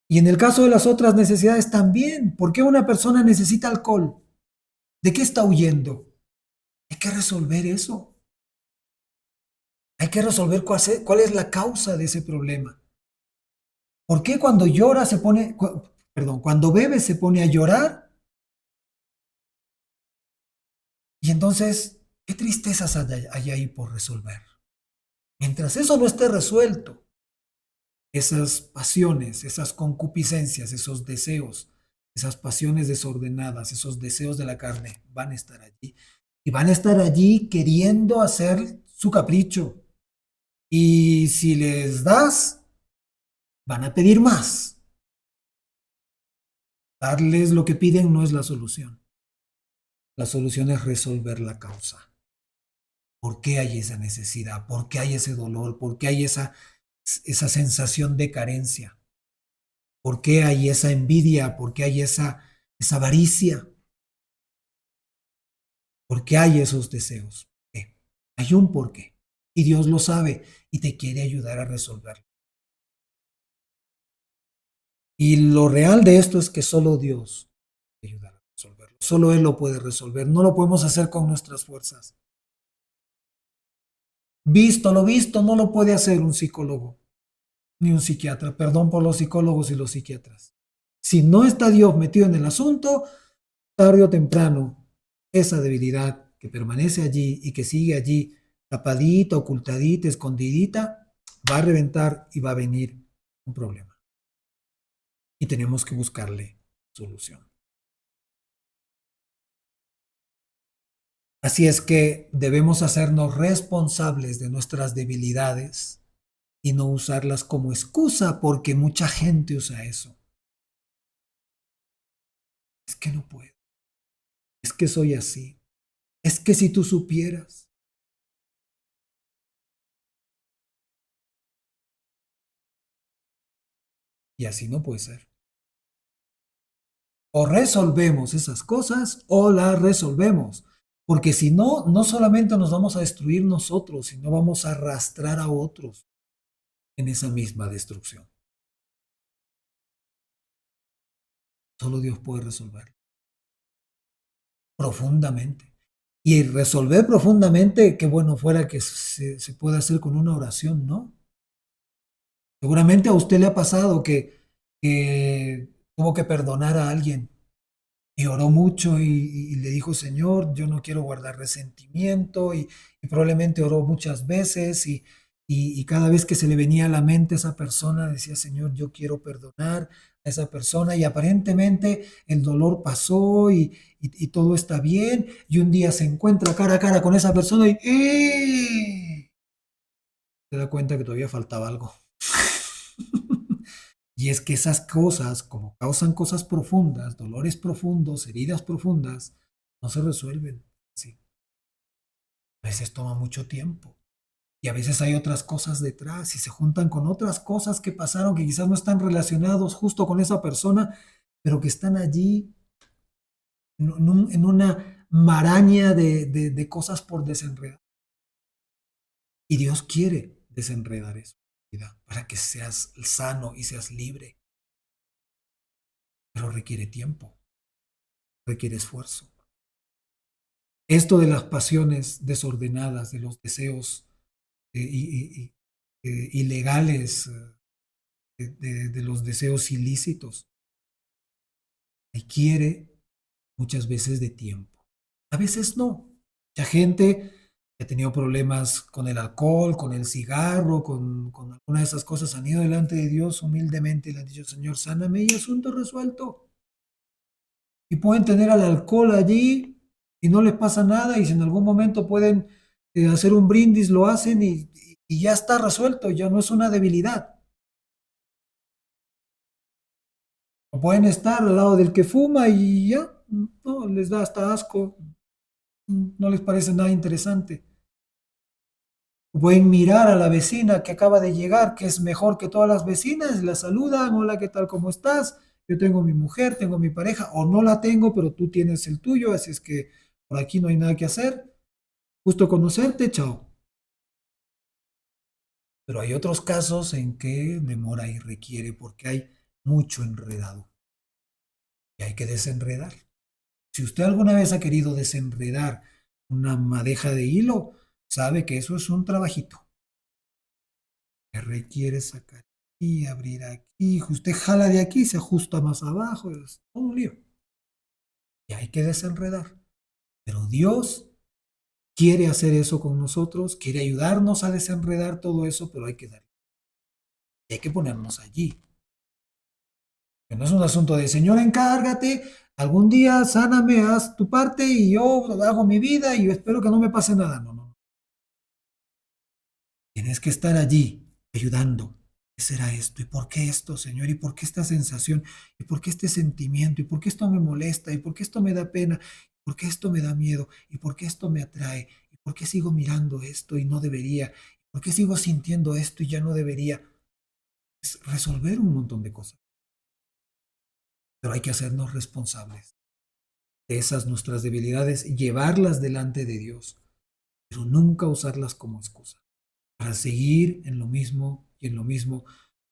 y en el caso de las otras necesidades también. ¿Por qué una persona necesita alcohol? ¿De qué está huyendo? Hay que resolver eso. Hay que resolver cuál es la causa de ese problema. ¿Por qué cuando llora se pone, perdón, cuando bebe se pone a llorar? Y entonces, ¿qué tristezas hay ahí por resolver? Mientras eso no esté resuelto, esas pasiones, esas concupiscencias, esos deseos, esas pasiones desordenadas, esos deseos de la carne van a estar allí. Y van a estar allí queriendo hacer su capricho. Y si les das, van a pedir más. Darles lo que piden no es la solución. La solución es resolver la causa. ¿Por qué hay esa necesidad? ¿Por qué hay ese dolor? ¿Por qué hay esa sensación de carencia? ¿Por qué hay esa envidia? ¿Por qué hay esa avaricia? ¿Por qué hay esos deseos? ¿Por qué? Hay un porqué. Y Dios lo sabe y te quiere ayudar a resolverlo. Y lo real de esto es que solo Dios puede ayudar a resolverlo. Solo Él lo puede resolver. No lo podemos hacer con nuestras fuerzas. Visto lo visto, no lo puede hacer un psicólogo ni un psiquiatra. Perdón por los psicólogos y los psiquiatras. Si no está Dios metido en el asunto, tarde o temprano, esa debilidad que permanece allí y que sigue allí, tapadita, ocultadita, escondidita, va a reventar y va a venir un problema. Y tenemos que buscarle solución. Así es que debemos hacernos responsables de nuestras debilidades y no usarlas como excusa, porque mucha gente usa eso. Es que no puedo, es que soy así, es que si tú supieras. Y así no puede ser. O resolvemos esas cosas o las resolvemos. Porque si no, no solamente nos vamos a destruir nosotros, sino vamos a arrastrar a otros en esa misma destrucción. Solo Dios puede resolverlo profundamente. Y resolver profundamente, qué bueno fuera que se pueda hacer con una oración, ¿no? Seguramente a usted le ha pasado que tuvo que perdonar a alguien y oró mucho y le dijo, Señor, yo no quiero guardar resentimiento y probablemente oró muchas veces y cada vez que se le venía a la mente esa persona decía, Señor, yo quiero perdonar a esa persona y aparentemente el dolor pasó y todo está bien y un día se encuentra cara a cara con esa persona y se da cuenta que todavía faltaba algo. Y es que esas cosas, como causan cosas profundas, dolores profundos, heridas profundas, no se resuelven. Sí. A veces toma mucho tiempo. Y a veces hay otras cosas detrás y se juntan con otras cosas que pasaron que quizás no están relacionados justo con esa persona, pero que están allí en una maraña de cosas por desenredar. Y Dios quiere desenredar eso para que seas sano y seas libre, pero requiere tiempo, requiere esfuerzo. Esto de las pasiones desordenadas, de los deseos ilegales, de los deseos ilícitos, requiere muchas veces de tiempo. A veces no. Mucha gente que ha tenido problemas con el alcohol, con el cigarro, con alguna de esas cosas, han ido delante de Dios humildemente y le han dicho, Señor, sáname y asunto resuelto. Y pueden tener al alcohol allí y no les pasa nada y si en algún momento pueden hacer un brindis, lo hacen y ya está resuelto, ya no es una debilidad. O pueden estar al lado del que fuma y ya, no les da hasta asco, no les parece nada interesante. Pueden mirar a la vecina que acaba de llegar, que es mejor que todas las vecinas, la saludan, hola, ¿qué tal? ¿Cómo estás? Yo tengo mi mujer, tengo mi pareja, o no la tengo, pero tú tienes el tuyo, así es que por aquí no hay nada que hacer. Gusto conocerte, chao. Pero hay otros casos en que demora y requiere porque hay mucho enredado y hay que desenredar. Si usted alguna vez ha querido desenredar una madeja de hilo, sabe que eso es un trabajito que requiere sacar y abrir aquí. Usted jala de aquí, se ajusta más abajo, es todo un lío. Y hay que desenredar. Pero Dios quiere hacer eso con nosotros, quiere ayudarnos a desenredar todo eso, pero hay que darle. Y hay que ponernos allí. Que no es un asunto de, Señor, encárgate, algún día sáname, haz tu parte y yo hago mi vida y yo espero que no me pase nada. No, no. Tienes que estar allí ayudando. ¿Qué será esto? ¿Y por qué esto, Señor? ¿Y por qué esta sensación? ¿Y por qué este sentimiento? ¿Y por qué esto me molesta? ¿Y por qué esto me da pena? ¿Y por qué esto me da miedo? ¿Y por qué esto me atrae? ¿Y por qué sigo mirando esto y no debería? ¿Y por qué sigo sintiendo esto y ya no debería? Es resolver un montón de cosas, pero hay que hacernos responsables de esas nuestras debilidades, llevarlas delante de Dios, pero nunca usarlas como excusa para seguir en lo mismo y en lo mismo,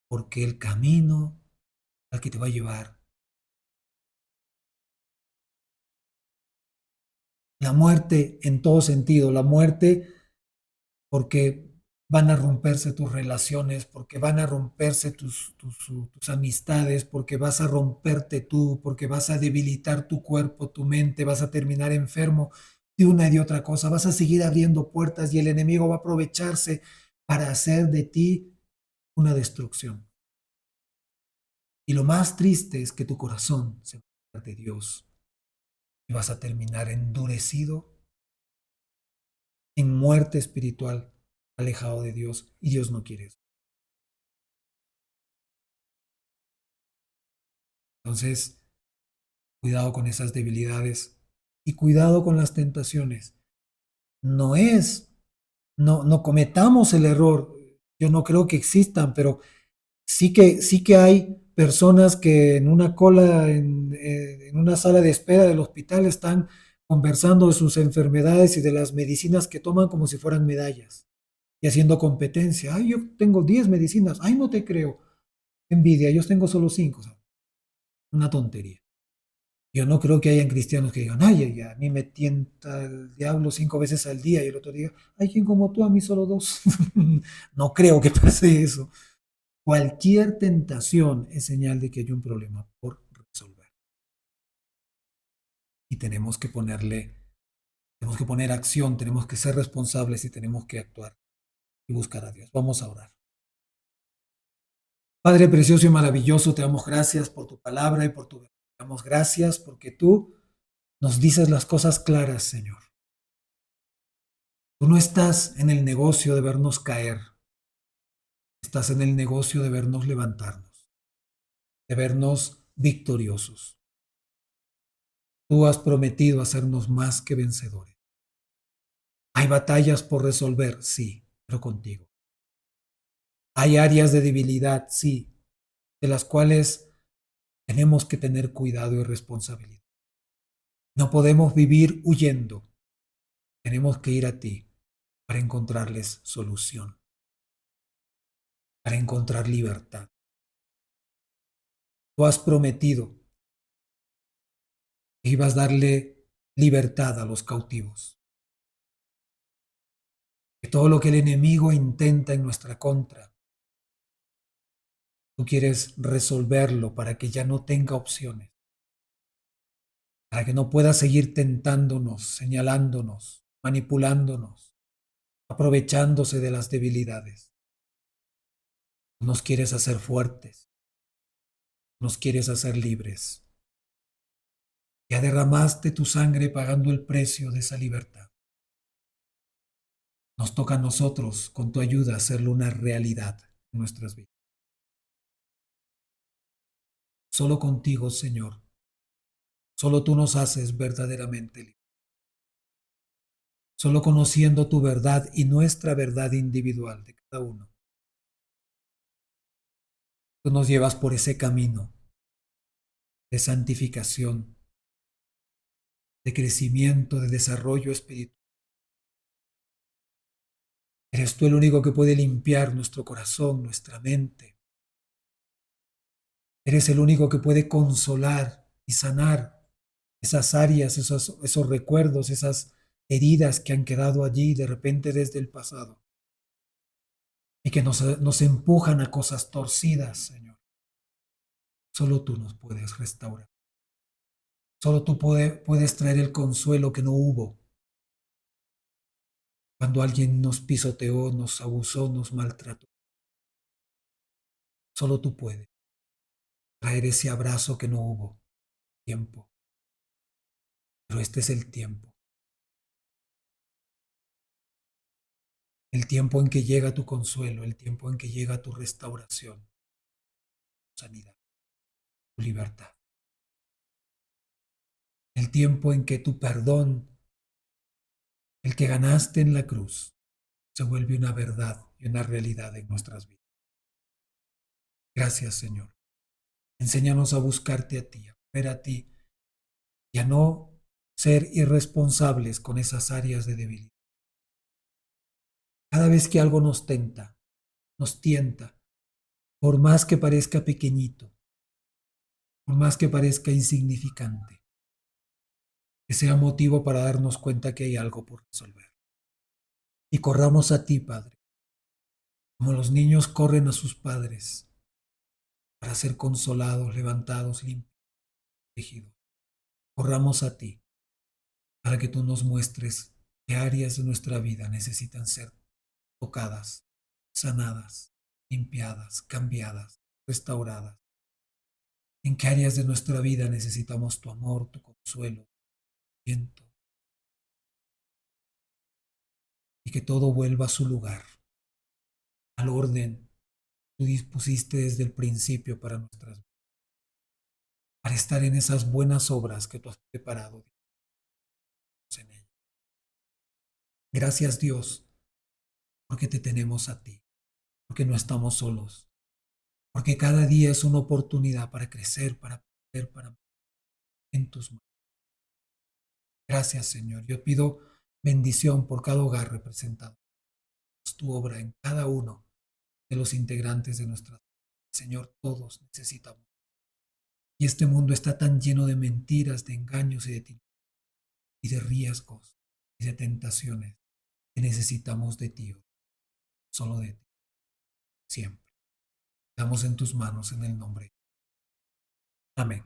porque el camino al que te va a llevar la muerte en todo sentido, la muerte porque van a romperse tus relaciones, porque van a romperse tus amistades, porque vas a romperte tú, porque vas a debilitar tu cuerpo, tu mente, vas a terminar enfermo de una y de otra cosa, vas a seguir abriendo puertas y el enemigo va a aprovecharse para hacer de ti una destrucción. Y lo más triste es que tu corazón se va a alejar de Dios y vas a terminar endurecido, en muerte espiritual, alejado de Dios, y Dios no quiere eso. Entonces, cuidado con esas debilidades y cuidado con las tentaciones. No es, no cometamos el error. Yo no creo que existan, pero sí que hay personas que en una cola, en una sala de espera del hospital están conversando de sus enfermedades y de las medicinas que toman como si fueran medallas y haciendo competencia. Ay, yo tengo 10 medicinas. Ay, no te creo. Envidia, yo tengo solo 5. O sea, una tontería. Yo no creo que hayan cristianos que digan, ay, a mí me tienta el diablo 5 veces al día y el otro día, hay quien como tú, a mí solo 2. No creo que pase eso. Cualquier tentación es señal de que hay un problema por resolver. Y tenemos que poner acción, tenemos que ser responsables y tenemos que actuar y buscar a Dios. Vamos a orar. Padre precioso y maravilloso, te damos gracias por tu palabra y por tu verdad. Te damos gracias porque tú nos dices las cosas claras, Señor. Tú no estás en el negocio de vernos caer, estás en el negocio de vernos levantarnos, de vernos victoriosos. Tú has prometido hacernos más que vencedores. Hay batallas por resolver, sí, pero contigo. Hay áreas de debilidad, sí, de las cuales tenemos que tener cuidado y responsabilidad. No podemos vivir huyendo. Tenemos que ir a ti para encontrarles solución, para encontrar libertad. Tú has prometido que ibas a darle libertad a los cautivos, que todo lo que el enemigo intenta en nuestra contra, tú quieres resolverlo para que ya no tenga opciones, para que no pueda seguir tentándonos, señalándonos, manipulándonos, aprovechándose de las debilidades. Nos quieres hacer fuertes, nos quieres hacer libres. Ya derramaste tu sangre pagando el precio de esa libertad. Nos toca a nosotros, con tu ayuda, hacerlo una realidad en nuestras vidas. Solo contigo, Señor, solo tú nos haces verdaderamente libres. solo conociendo tu verdad y nuestra verdad individual de cada uno. Tú nos llevas por ese camino de santificación, de crecimiento, de desarrollo espiritual. Eres tú el único que puede limpiar nuestro corazón, nuestra mente. Eres el único que puede consolar y sanar esas áreas, esos recuerdos, esas heridas que han quedado allí de repente desde el pasado y que nos empujan a cosas torcidas, Señor. Solo tú nos puedes restaurar. Solo tú puedes traer el consuelo que no hubo cuando alguien nos pisoteó, nos abusó, nos maltrató. Solo tú puedes traer ese abrazo que no hubo tiempo. Pero este es el tiempo en que llega tu consuelo, el tiempo en que llega tu restauración, tu sanidad, tu libertad. El tiempo en que tu perdón, el que ganaste en la cruz, se vuelve una verdad y una realidad en nuestras vidas. Gracias, Señor. Enséñanos a buscarte a ti, a ver a ti y a no ser irresponsables con esas áreas de debilidad. Cada vez que algo nos tenta, nos tienta, por más que parezca pequeñito, por más que parezca insignificante, que sea motivo para darnos cuenta que hay algo por resolver. Y corramos a ti, Padre, como los niños corren a sus padres para ser consolados, levantados, limpios, protegidos. Corramos a ti para que tú nos muestres qué áreas de nuestra vida necesitan ser tocadas, sanadas, limpiadas, cambiadas, restauradas. En qué áreas de nuestra vida necesitamos tu amor, tu consuelo, tu viento, y que todo vuelva a su lugar, al orden que tú dispusiste desde el principio para nuestras vidas, para estar en esas buenas obras que tú has preparado en ellas. Gracias, Dios, porque te tenemos a ti, porque no estamos solos, porque cada día es una oportunidad para crecer, para aprender, para en tus manos. Gracias, Señor. Yo pido bendición por cada hogar representado. Haz tu obra en cada uno de los integrantes de nuestra vida. Señor, todos necesitamos. Y este mundo está tan lleno de mentiras, de engaños y de riesgos y de tentaciones que necesitamos de ti, solo de ti, siempre. Estamos en tus manos en el nombre. Amén.